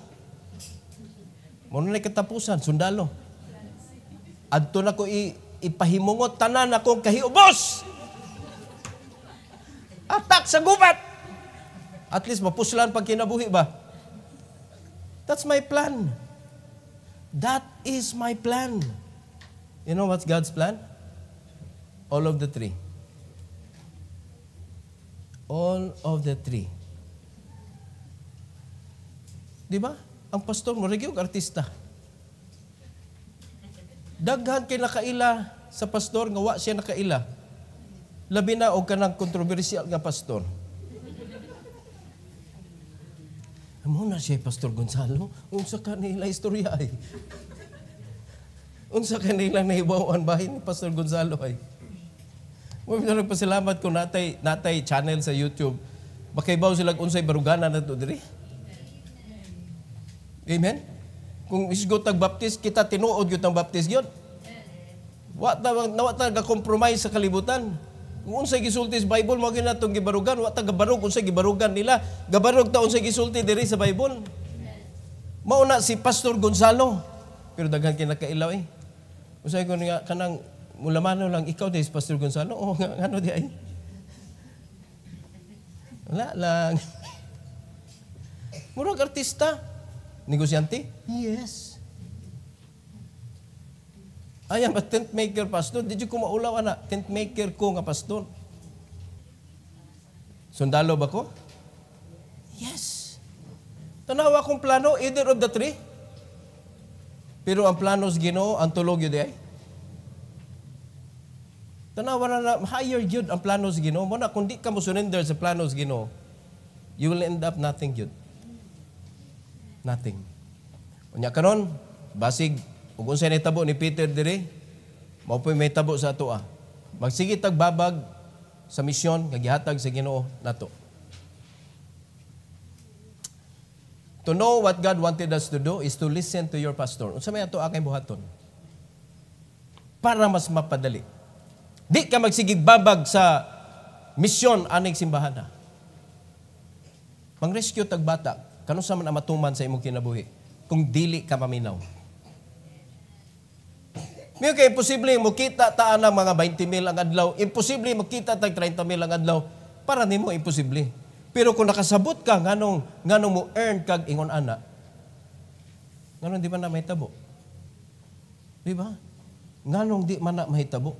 Muna na katapusan, sundalo. Adto na ko ipahimungot tanan akong kahiubos. Atak sa gubat. At least mapuslan pag kinabuhi ba? That's my plan. That is my plan. You know what's God's plan? All of the three. All of the three. Di ba? Ang pastor mo, rin yung artista. Daghan kay nakaila sa pastor, nga wa siya nakaila. Labi na o kanang kontrobersyal nga pastor. Amo na siya, Pastor Gonzalo. Unsa ka nila istorya ay. Unsa ka nila nahibawan bahin ni Pastor Gonzalo ay. Mo na nagpasalamat ko natay channel sa YouTube. Bakaybaw sila unsay baruganan nato diri. Amen? Kung isgot tag baptist, kita tinuod gyud ang baptist gyud. Wa ta ga-compromise sa kalibutan. Kung unsay gisulti sa Bible, mo gyud natong gibarugan, wa ta gabarog unsay gibarugan nila. Gabarog ta unsay gisulti diri sa Bible. Mao na si Pastor Gonzalo. Pero daghan kinakailaw eh. Unsay ko nga kanang mulamano lang ikaw dis Pastor Gonzalo. Oh, ngano di ay. Wala lang. Murag artista. Negosyante? Yes. I am a tent maker, pastor. Did you ko maulaw, ana? Tent maker ko nga, pastor. Sundalo ba ko? Yes. Tanawa akong plano, either of the three. Pero ang plano sa Ginoo, ang tulog yun ay. Tanawa na higher yun ang plano sa Ginoo. Muna, kung di ka mo surrender sa plano sa Ginoo, you will end up nothing yun. Nothing. Unya karon, basig ug unsay nahitabo ni Peter diri, mao po'y may tabo sa ato. Magsige tag babag sa misyon nga gihatag sa Ginoo nato. To know what God wanted us to do is to listen to your pastor. Unsa may ato akay buhaton? Para mas mapadali. Di ka magsigig babag sa misyon aning simbahan. Mang-rescue tag bata. Kano sa man matuman sa imong kinabuhi kung dili ka maminaw? May kay imposible makita taan ng mga 20,000 ang adlaw, imposible makita tag 30,000 ang adlaw, para nimo imposible. Pero kung nakasabot ka nganong mo earn kag ingon ana, nganong di man na mahitabo? Di ba? Nganong di man na mahitabo?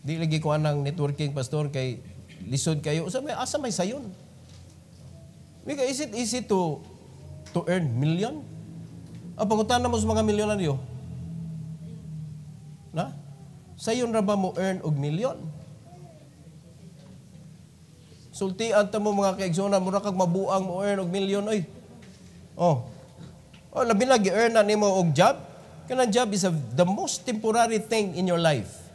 Di lagi ko anang networking, pastor, kay lisod kayo. Asa may sayon? Is it easy to earn million? Pangutan na mo sa mga milyonaryo. Na? Sayon ra ba mo earn og million? Sultian ta mo mga kaigsoon, mura kag mabuang mo earn og million, oy. Labi na gi-earn na nimo og job. Kanang job is the most temporary thing in your life.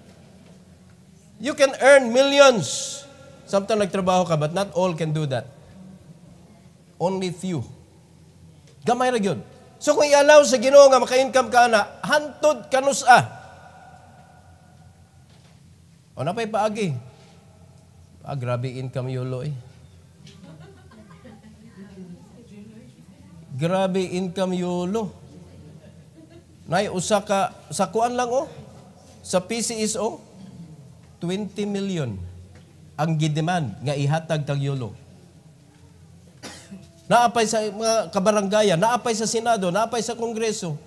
You can earn millions. Samtang nagtrabaho ka, but not all can do that. Only few. Gamay ra gyud. So kung i-allow sa Ginoo nga maka-income ka na, hantod kanusa. Napay paagi. Grabe income yulo eh. Grabe income yulo. Nay usa ka sa kuan lang sa PCSO 20 million ang gidemand nga ihatag kag yulo. Naapay sa mga kabaranggayan, naapay sa Senado, naapay sa Kongreso.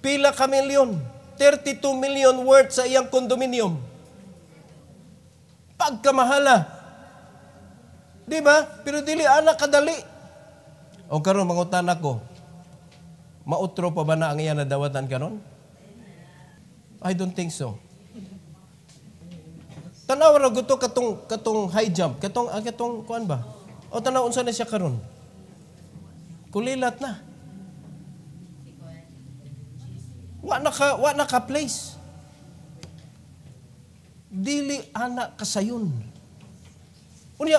Pila ka milyon? 32 million worth sa iyang kondominium. Pagkamahala. Di ba? Pero dili anak kadali. O karon mangutan ako, mautro pa ba na ang iyan na dawatan karon? I don't think so. Tanaw ra guto katong high jump, katong kuan ba? O tanaw unsa na siya karon? Kulilat na. Wa na ka place. Dili anak kasayon. Unya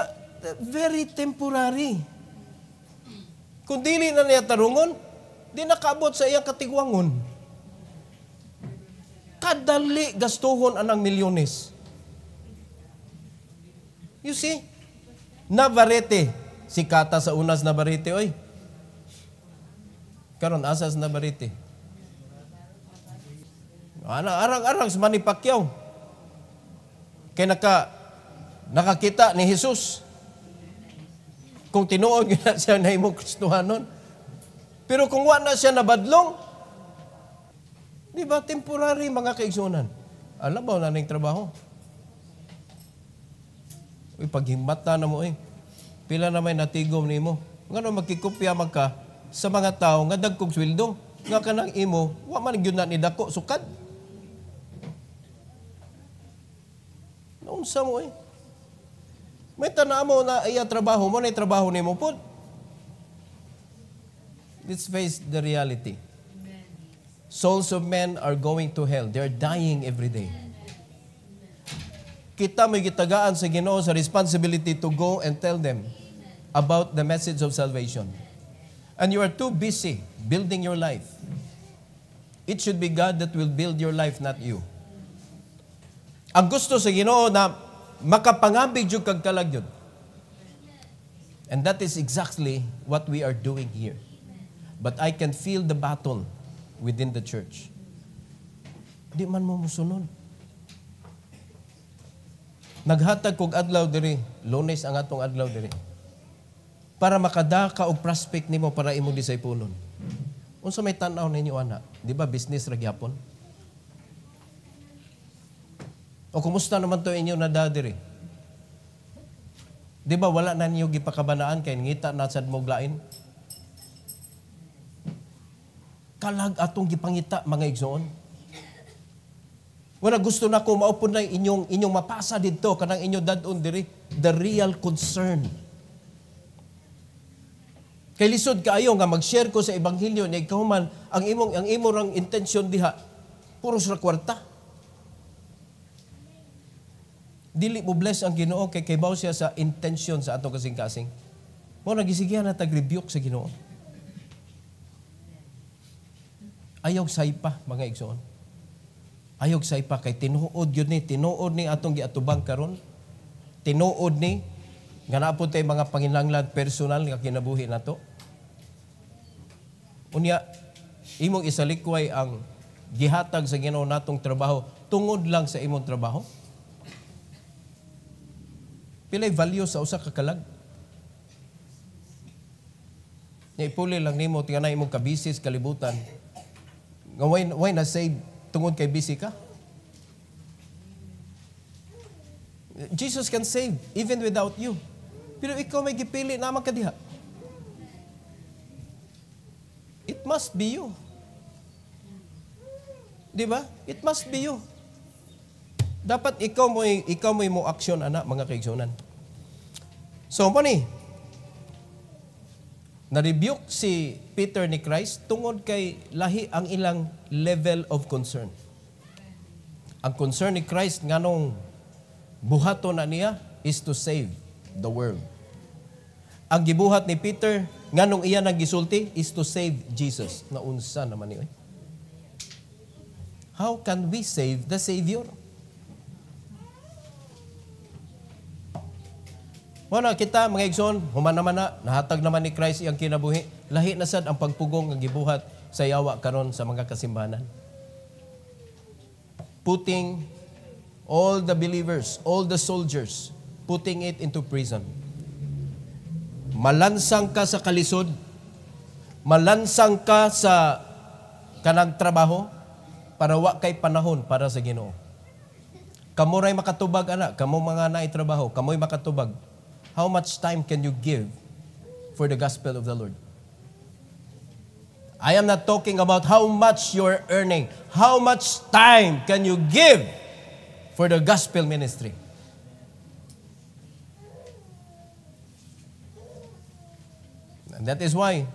very temporary. Kung dili na niya tarungon, di nakaabot sa iyang katigwangon. Kadali gastuhon anang milyones. You see? Navarrete. Sikata sa unas Navarrete, oy. Karon asas Navarrete. Arang-arang sa Manny Pacquiao. Kaya nakakita ni Jesus. Kung tinuod na siya na imong Kristohanon. Pero kung wala na siya nabadlong, di ba, temporary mga kaigsunan. Alam ba na ng trabaho? Uy, paghimata na mo pila na may natigom ni mo. Nga magkikopya magka sa mga tao nga dagkog sweldo. Nga kanang imo, wa man gyud na ni dako sukad. Naunsa mo May tanamo na iya trabaho mo, na trabaho ni mo po. Let's face the reality. Souls of men are going to hell. They're dying every day. Kita may gitagaan sa Ginoo sa responsibility to go and tell them about the message of salvation. And you are too busy building your life. It should be God that will build your life, not you. Ang gusto sa Ginoo na makapangabig jud kag kalag jud. And that is exactly what we are doing here. But I can feel the battle within the church. Di man mo musunod. Naghatag kog adlaw diri, Lunes ang atong adlaw diri. Para makadaka og prospect nimo para imong disipulon. Unsa may tan-aw ninyo ana? Di ba business ra gyapon? O kumusta naman to inyo na dadiri? Di ba wala na niyo gipakabanaan kay ngita na sad mo glain? Kalag atong gipangita mga igsoon. Wala gusto na ko maupon na inyong mapasa dito kanang inyo dadon diri the real concern. Kay lisod kaayo nga mag-share ko sa ebanghelyo ni kahuman ang imong intensyon diha puros ra kwarta. Dili mo bless ang Ginoo kay bawo siya sa intention sa atong kasing-kasing. Mo nagisigyan na tag-rebuke sa Ginoo. Ayaw saypa mga igsoon. Ayaw saypa kay tinuod ni atong giatubang karon. Tinuod ni nga naapod tay mga panginahanglan personal nga kinabuhi nato. Unya imong isalikway ang gihatag sa Ginoo natong trabaho tungod lang sa imong trabaho? Pilay value sa usa ka kalag? Ipuli lang nimo tingana imong kabisis kalibutan. Nga why na save tungod kay busy ka? Jesus can save even without you. Pero ikaw may gipili naman ka diha. It must be you. Di ba? It must be you. Dapat ikaw mo action ana mga kaigsunan. So mo ni na-rebuke si Peter ni Christ tungod kay lahi ang ilang level of concern. Ang concern ni Christ nganong buhato na niya is to save the world. Ang gibuhat ni Peter nganong iya nagisulti is to save Jesus. Naunsa naman niyo. How can we save the Savior? Wala kita mga igsoon, human naman na, nahatag naman ni Christ iyang kinabuhi. Lahi na sad ang pagpugong nga gibuhat sa yawa karon sa mga kasimbahan. Putting all the believers, all the soldiers, putting it into prison. Malansang ka sa kalisod, malansang ka sa kanang trabaho, para wa kay panahon para sa Ginoo. Kamo ray makatubag ana, kamo mga naay trabaho, kamoy makatubag. How much time can you give for the gospel of the Lord? I am not talking about how much you're earning. How much time can you give for the gospel ministry? And that is why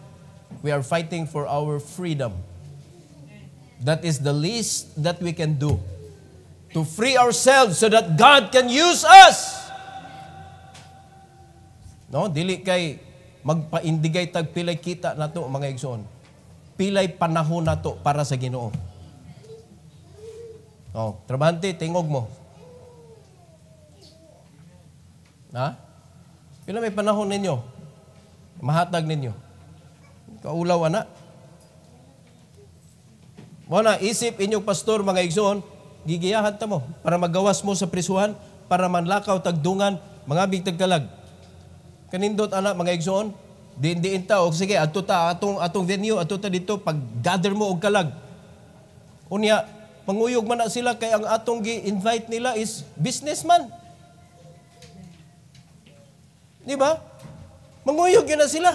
we are fighting for our freedom. That is the least that we can do to free ourselves so that God can use us. No, dili kay magpaindigay tag pilay kita nato mga igsoon. Pilay panahon nato para sa Ginoo. Oh, trabahante tingog mo. Ha? Pila may panahon ninyo? Mahatag ninyo. Kaulaw ana. Wala isip inyong pastor mga igsoon, gigiyahan ta mo para magawas mo sa prisuhan, para manlakaw tagdungan, mga bigtagkalag. Kanindot anak mga igsoon, diin ta og sige adto ta atong venue, adto ta dito pag gather mo og kalag. Unya manguyog man na sila kay ang atong gi-invite nila is businessman. Di ba? Manguyog yun na sila.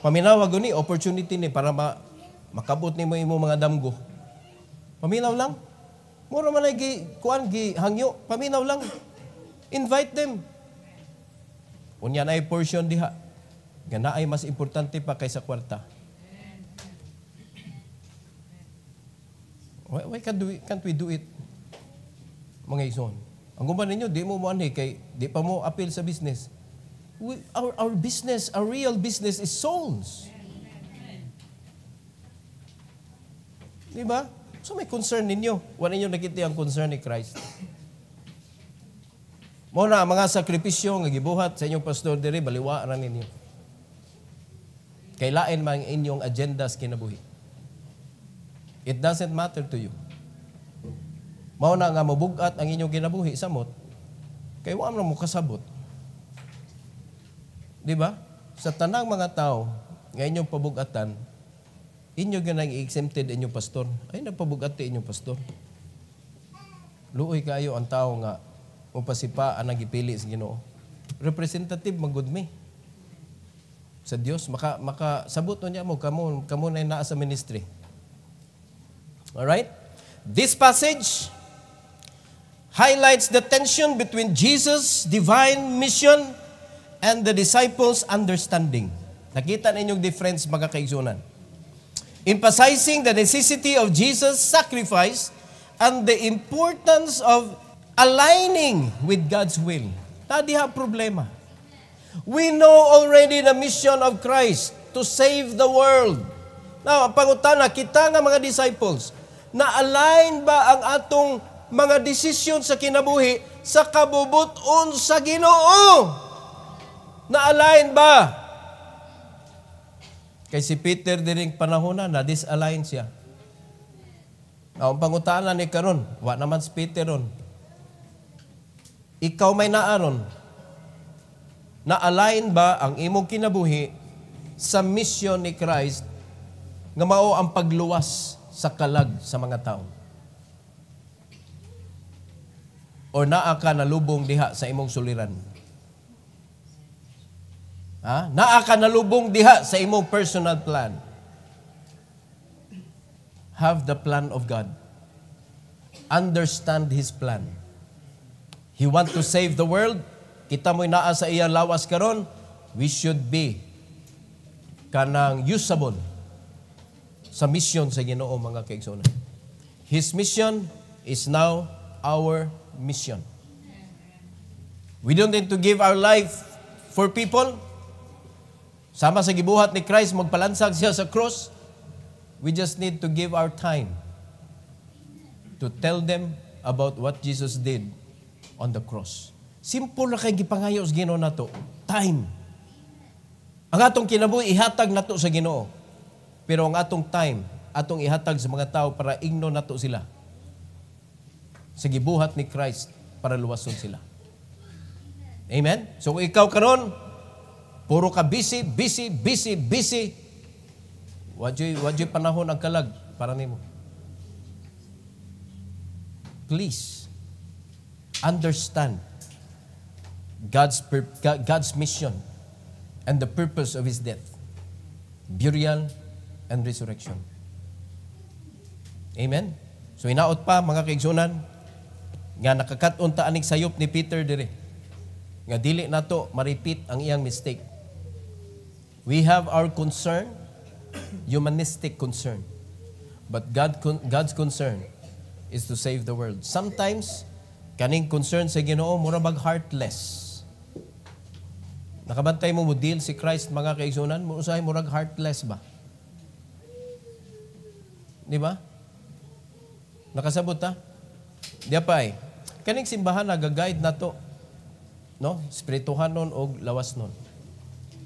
Paminawag ni opportunity ni para makabot ni mo imo mga damgo. Paminaw lang. Mura man ay hangyo. Paminaw lang. Invite them. Unya na ay portion diha. Gana ay mas importante pa kaysa kwarta. Why can't we do it? Mga igsoon. Ang guman ninyo, di mo anhi kay di pa mo appeal sa business. Our business, our real business is souls. Di ba? So may concern ninyo. Wala ninyo nakita ang concern ni Christ. Muna, mga sakripisyo nga gibuhat sa inyong pastor diri, baliwa na ninyo. Kailain man inyong agendas kinabuhi. It doesn't matter to you. Mauna nga mabugat ang inyong kinabuhi samot, kay wa man mo kasabot. Di ba? Sa tanang mga tao nga inyong pabugatan, inyo ganang exempted inyong pastor. Ay, nagpabugati inyong pastor. Luoy kayo ang tao nga upasipa ang nagipili sa Ginoo. Representative magud me sa Dios, makasabot niya mo kamo na naa sa ministry. All right? This passage highlights the tension between Jesus' divine mission and the disciples' understanding. Nakita ninyong difference mga kaigsunan. Emphasizing the necessity of Jesus' sacrifice and the importance of aligning with God's will. Tadiha problema. We know already the mission of Christ to save the world. Now, ang pangutana, kita nga mga disciples, na-align ba ang atong mga desisyon sa kinabuhi sa kabubuton sa Ginoo? Na-align ba? Kay si Peter diring panahon na disalign siya. Ang pangutana ni karon, wa naman si Peter ron. Ikaw may naaron. Na-align ba ang imong kinabuhi sa mission ni Christ nga mao ang pagluwas sa kalag sa mga tao? O naa ka nalubong diha sa imong suliran? Ha? Naa ka nalubong diha sa imong personal plan? Have the plan of God. Understand His plan. He want to save the world. Kita mo'y naa sa iya lawas karon. We should be kanang usable sa mission sa Ginoo, mga kaigsunan. His mission is now our mission. We don't need to give our life for people. Sama sa gibuhat ni Christ, magpalansag siya sa cross. We just need to give our time to tell them about what Jesus did on the cross. Simple na kay gipangayo sa Ginoo nato. Time. Ang atong kinabuhi ihatag nato sa Ginoo. Pero ang atong time, atong ihatag sa mga tao para igno nato sila. Sa gibuhat ni Christ para luwason sila. Amen? So kung ikaw karon, puro ka busy. Wadyo'y panahon ang kalag para nimo. Please, understand God's mission and the purpose of His death, burial, and resurrection. Amen? So inaot pa, mga kaigsunan, nga nakakaton ta aning sayop ni Peter dire, nga dili nato ma-repeat ang iyang mistake. We have our concern, humanistic concern. But God's concern is to save the world. Sometimes, kaning concern sa Ginoo, mura bag heartless. Nakabantay mo deal si Christ, mga kaigsunan, mo usahay murag heartless ba? Di ba? Nakasabot ta? Di pa kaning simbahan nag-guide na to. No? Spirituhan nun o lawas nun.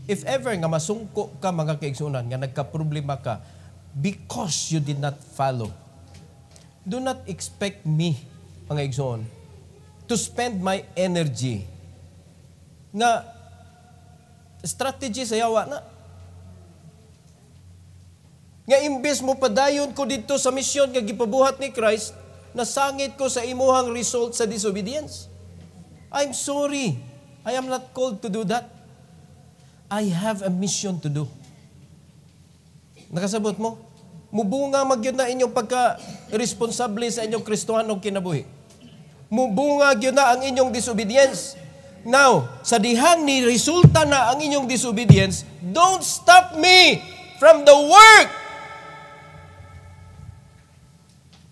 If ever nga masungko ka, mga kaigsunan, nga nagka-problema ka because you did not follow, do not expect me, mga igsoon, to spend my energy nga strategy sa yawa na. Nga imbes mo padayon ko dito sa misyon nga gipabuhat ni Christ, nasangit ko sa imuhang result sa disobedience. I'm sorry. I am not called to do that. I have a mission to do. Nakasabot mo? Mubunga magyud na inyong pagka-responsable sa inyong Kristohanong kinabuhi. Mubunga gyud na ang inyong disobedience. Now, sa dihang ni resulta na ang inyong disobedience, don't stop me from the work.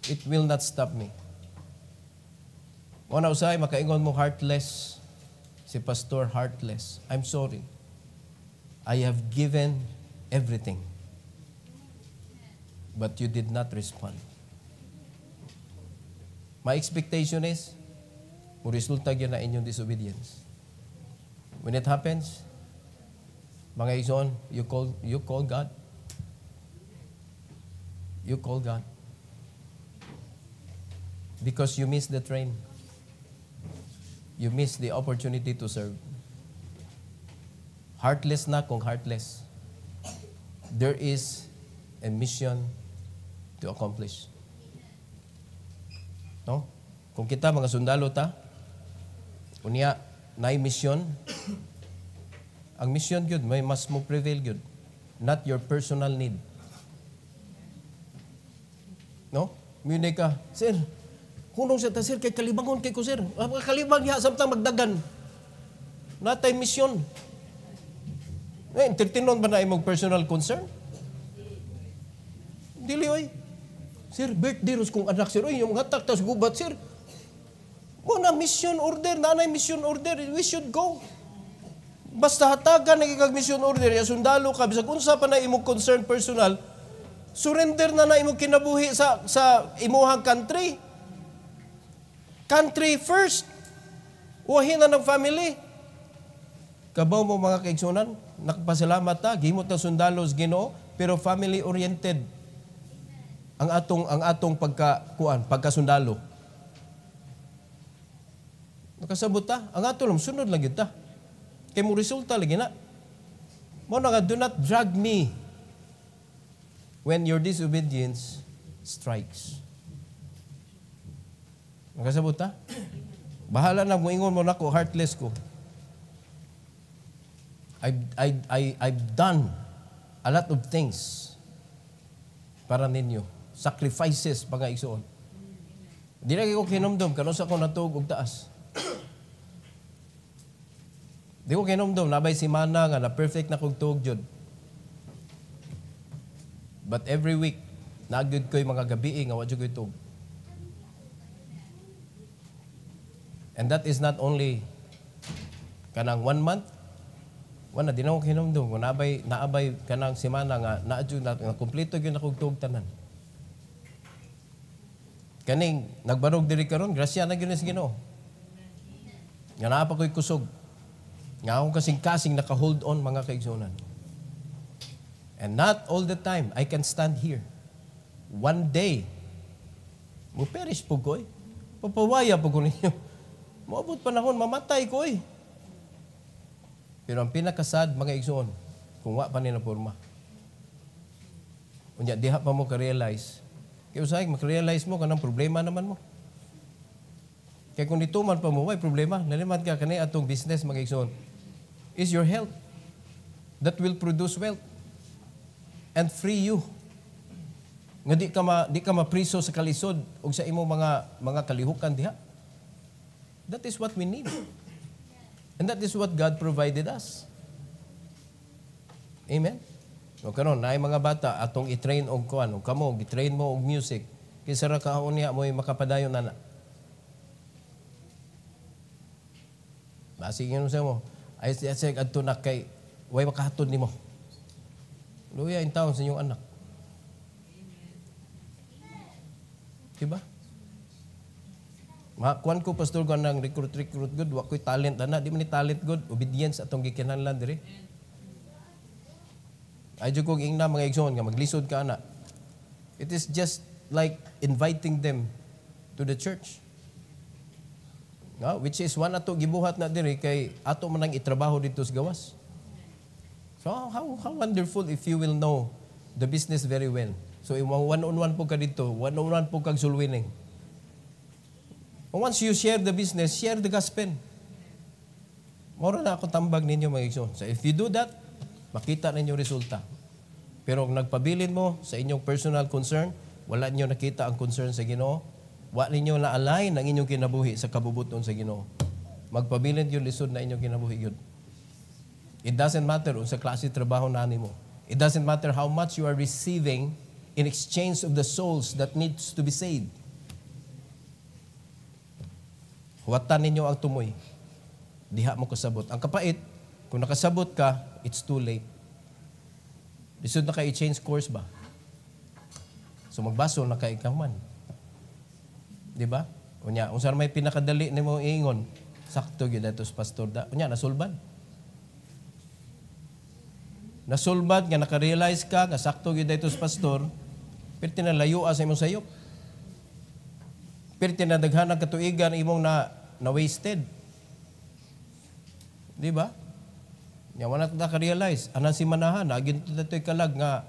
It will not stop me. Una usay, makaingon mo heartless. Si Pastor heartless. I'm sorry. I have given everything. But you did not respond. My expectation is, resulta yun na inyong disobedience. When it happens, mga igsoon, you call God. You call God. Because you missed the train. You missed the opportunity to serve. Heartless na kung heartless. There is a mission to accomplish. No? Kung kita mga sundalo ta, unya naay mission, ang mission gyud may mas mo prevail gyud, not your personal need. No? Mune ka, sir, hunong sa ta sir kay kalibangon kay ko sir. Kalibang diha samtang magdagan. Natay mission. Entertainon ba na imong personal concern? Dili oy. Sir, birthday ros kong anak sir, oy, yung hatak tas gubat sir. Muna mission order, nanay mission order, we should go. Basta hatagan nagigag mission order, ya sundalo ka, bisag unsa pa na imong concern personal, surrender na imong kinabuhi sa imuhang country. Country first. Uwahin na ng family. Kabaw mo mga kaigsunan, nakapasalamat ta, gihimot na sundalos Ginoo, pero family oriented ang atong pagkasundalo. Nakasabot ta, ang ato lang sunod lang gyud ta. Kay mo resulta lagi na. Mo na nga, do not drag me when your disobedience strikes. Nakasabot ta? Bahala na mo ingon mo nako, heartless ko. I've done a lot of things para ninyo. Sacrifices mga igsoon. Di na ko kinumdum karon sa ko natuog og taas. Di ko kinumdum nabay si mana nga na perfect na kog tuog jud. But every week naagud ko'y mga gabi nga wa jud ko'y tuog. And that is not only kanang 1 month. Wala, di na ko kinumdum. Kung naabay kanang semana nga, naadyo na, kompleto yun akong tuog tanan. Kaning, nagbarog diri karon, grasya na yun sa Ginoo. Nga naapa ko'y kusog. Nga akong kasing-kasing naka-hold on mga kaigsunan. And not all the time, I can stand here. One day, mo perish po ko eh. Papawaya po ko ninyo. Maabot panahon, mamatay ko eh. Pero ang pinakasad, mga igsoon, kung wa pa nila porma. Unya, diha pa mo ka-realize. Kaya usahig, maka-realize mo kanang problema naman mo. Kaya kung dituman pa mo, may problema. Nalimat ka kanay atong business, mga igsoon, is your health that will produce wealth and free you. Nga di ka mapriso sa kalisod o sa imo mga kalihukan diha. That is what we need. And that is what God provided us. Amen? O karon, naay mga bata, atong i-train og kuan, o kamo, i-train mo og music. Kaysa ra kaon niya mo'y makapadayon na. Basig yun sa mo. Ay siya adto na kay, way makahatod ni mo. Luya in taon sa inyong anak. Diba? Kuan ko pastor ko nang recruit good, wa ko'y talent ana, di man ni talent good, obedience atong gikinahanglan diri. Ay jud kog ingna mga igsoon nga maglisod ka ana. It is just like inviting them to the church. No? Which is one ato gibuhat na diri kay ato man ang itrabaho dito sa gawas. So how wonderful if you will know the business very well. So one-on-one po ka dito, one-on-one po kag soul winning. Once you share the business, share the gospel. Mora na ako tambag ninyo mga igsoon. So if you do that, makita ninyo resulta. Pero kung nagpabilin mo sa inyong personal concern, wala ninyo nakita ang concern sa Ginoo, wala ninyo na-align ang inyong kinabuhi sa kabubuton sa Ginoo. Magpabilin yung lisod na inyong kinabuhi yun. It doesn't matter kung sa klase trabaho na mo. It doesn't matter how much you are receiving in exchange of the souls that needs to be saved. Huwatan ninyo ang tumoy. Diha mo kasabot. Ang kapait, kung nakasabot ka, it's too late. Lisod na kayo i-change course ba? So magbaso na kayo ikaman. Diba? Unya, kung saan may pinakadali ni mo ingon, sakto yun ito sa pastor. Unya, nasulbad. Nasulbad, nga nakarealize ka, nga sakto yun ito sa pastor, pero tinalayo sa imong sayop. Pero tinadaghan ang katuigan imong na wasted. Di ba? Nga wala naka-realize. Anang si manahan, agin ito'y kalag nga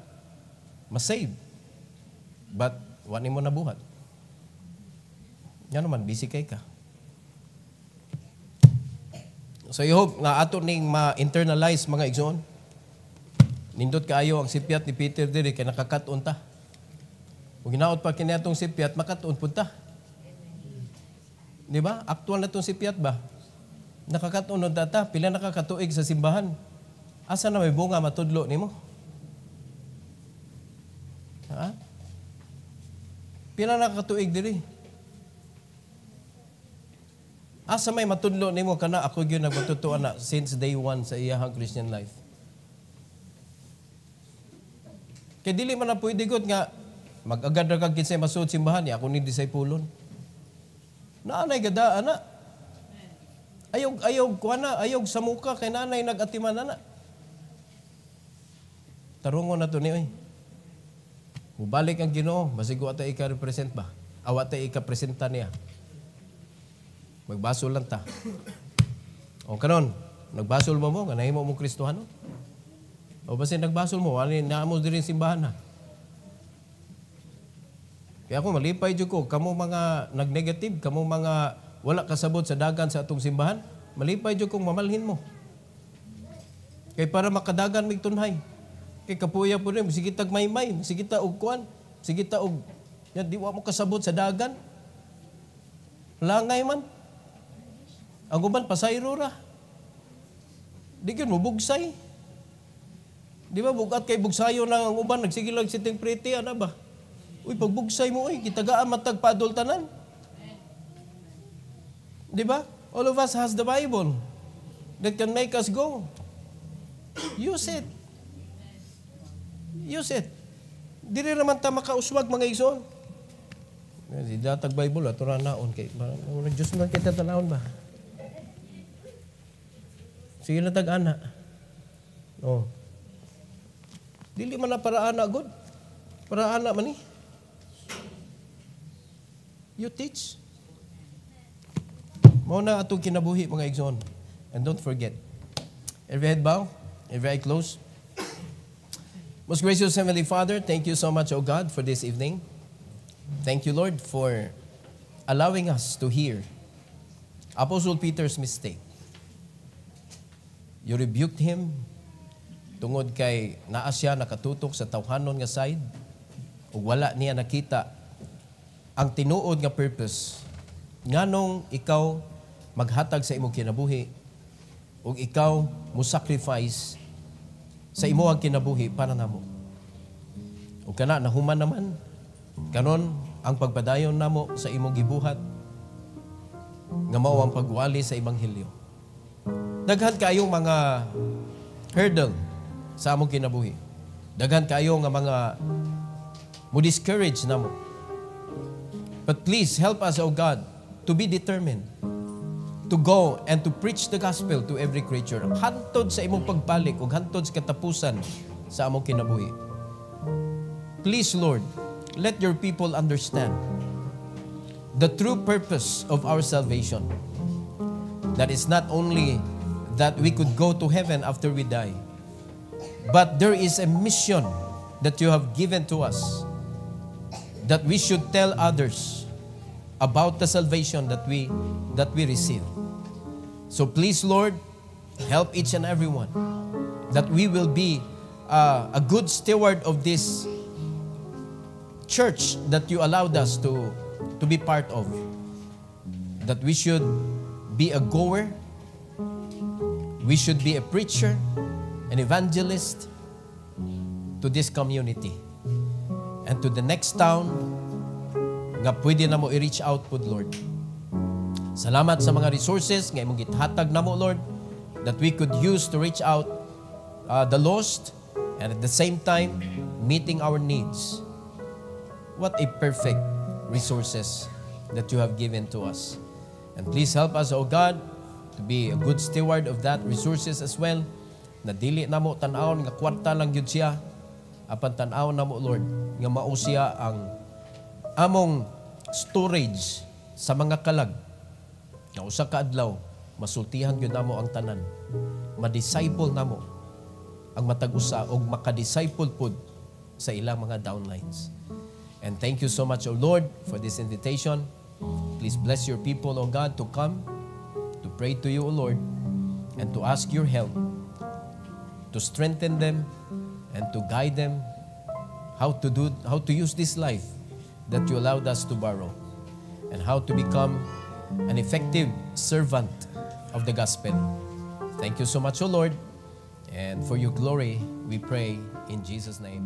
masave. But, wani mo nabuhat. Yan naman, busy kay ka. So, I hope nga ato ning ma-internalize mga igsoon. Nindot kaayo ang sipiat ni Peter diri kay nakakat-on ta. Kung ginaot pa kiniatong sipiat, makat-on punta. Di ba? Aktual na itong sipiat ba? Nakakatunod data, pila nakakatuig sa simbahan. Asa na may bunga matudlo ni mo? Ha? Pila nakakatuig diri? Asa may matudlo ni mo kana ako yun nagmatutuan na since day one sa iyahang Christian life. Kaya dili man na pwede god nga mag-agad ra kag kinsay masud simbahan ni ako ni disipulon. Naanay gada ana. Ayog kuana, ayog sa muka kay nanay nagatiman na. Tarungon na to ni oy. Mubalik ang Ginoo, basig wa ta ika-represent ba? Awa ta ika-presenta niya. Magbasol lang ta. O karon, nagbasol mo mo, kanahimo mo Kristohano? O basta nagbasol mo, wala na mo din simbahan na. Kaya ako malipay jud ko, kamo mga nag-negative, kamo mga wala kasabot sa dagan sa atong simbahan, malipay jud kong mamalhin mo. Kay para makadagan mig tunhay. Kay kapuya po rin, sige tag may-may, sige ta og kuan, sige ta og yan, di wa mo kasabot sa dagan. Langay man. Ang uban pasayro ra. Di gyud mo bugsay. Di ba bugat kay bugsayo na ang uban nagsige lang siting pretty ana ba? Uy pagbugsay mo kitagaan matag paadultanan. Di ba? All of us has the Bible that can make us go. Use it. Use it. Dili naman ta makauswag mga igsoon. Di datag Bible ato ra naon kay Diyos man kita tanawon ba? Sige na tag-ana. Oh. Dili man na para ana god. Para ana man ni. You teach. Mao na atong kinabuhi mga igsoon. And don't forget. Every head bow, every eye close. Most gracious Heavenly Father, thank you so much, O God, for this evening. Thank you, Lord, for allowing us to hear Apostle Peter's mistake. You rebuked him tungod kay naa siya nakatutok sa tawhanon nga side ug wala niya nakita ang tinuod nga purpose nganong ikaw maghatag sa imong kinabuhi ug ikaw mo sacrifice sa imong kinabuhi para namo. Ug kana nahuman naman karon ang pagpadayon namo sa imong gibuhat nga mao ang pagwali sa ebanghelyo. Daghan kayong mga hurdle sa among kinabuhi. Daghan kayo nga mga mo discourage namo. But please help us, O God, to be determined to go and to preach the gospel to every creature. Hantod sa imong pagbalik ug hantod sa katapusan sa among kinabuhi. Please, Lord, let your people understand the true purpose of our salvation. That is not only that we could go to heaven after we die, but there is a mission that you have given to us, that we should tell others about the salvation that we receive. So please, Lord, help each and every one that we will be a good steward of this church that you allowed us to be part of. That we should be a goer, we should be a preacher, an evangelist to this community and to the next town nga pwede na mo i-reach out po, Lord. Salamat sa mga resources nga imong githatag namo, Lord, that we could use to reach out the lost and at the same time meeting our needs. What a perfect resources that you have given to us. And please help us, O God, to be a good steward of that resources as well, na dili namo tan-awon nga kwarta lang gyud siya, apan tan-awon namo, Lord, nga mao siya ang among storage sa mga kalag. Na usa ka adlaw masultihan gyud namo ang tanan. Ma-disciple namo ang matag usa og maka-disciple pud sa ilang mga downlines. And thank you so much, O Lord, for this invitation. Please bless your people, O God, to come, to pray to you, O Lord, and to ask your help, to strengthen them, and to guide them how to use this life that you allowed us to borrow, and how to become an effective servant of the gospel. Thank you so much, O Lord, and for your glory, we pray in Jesus' name.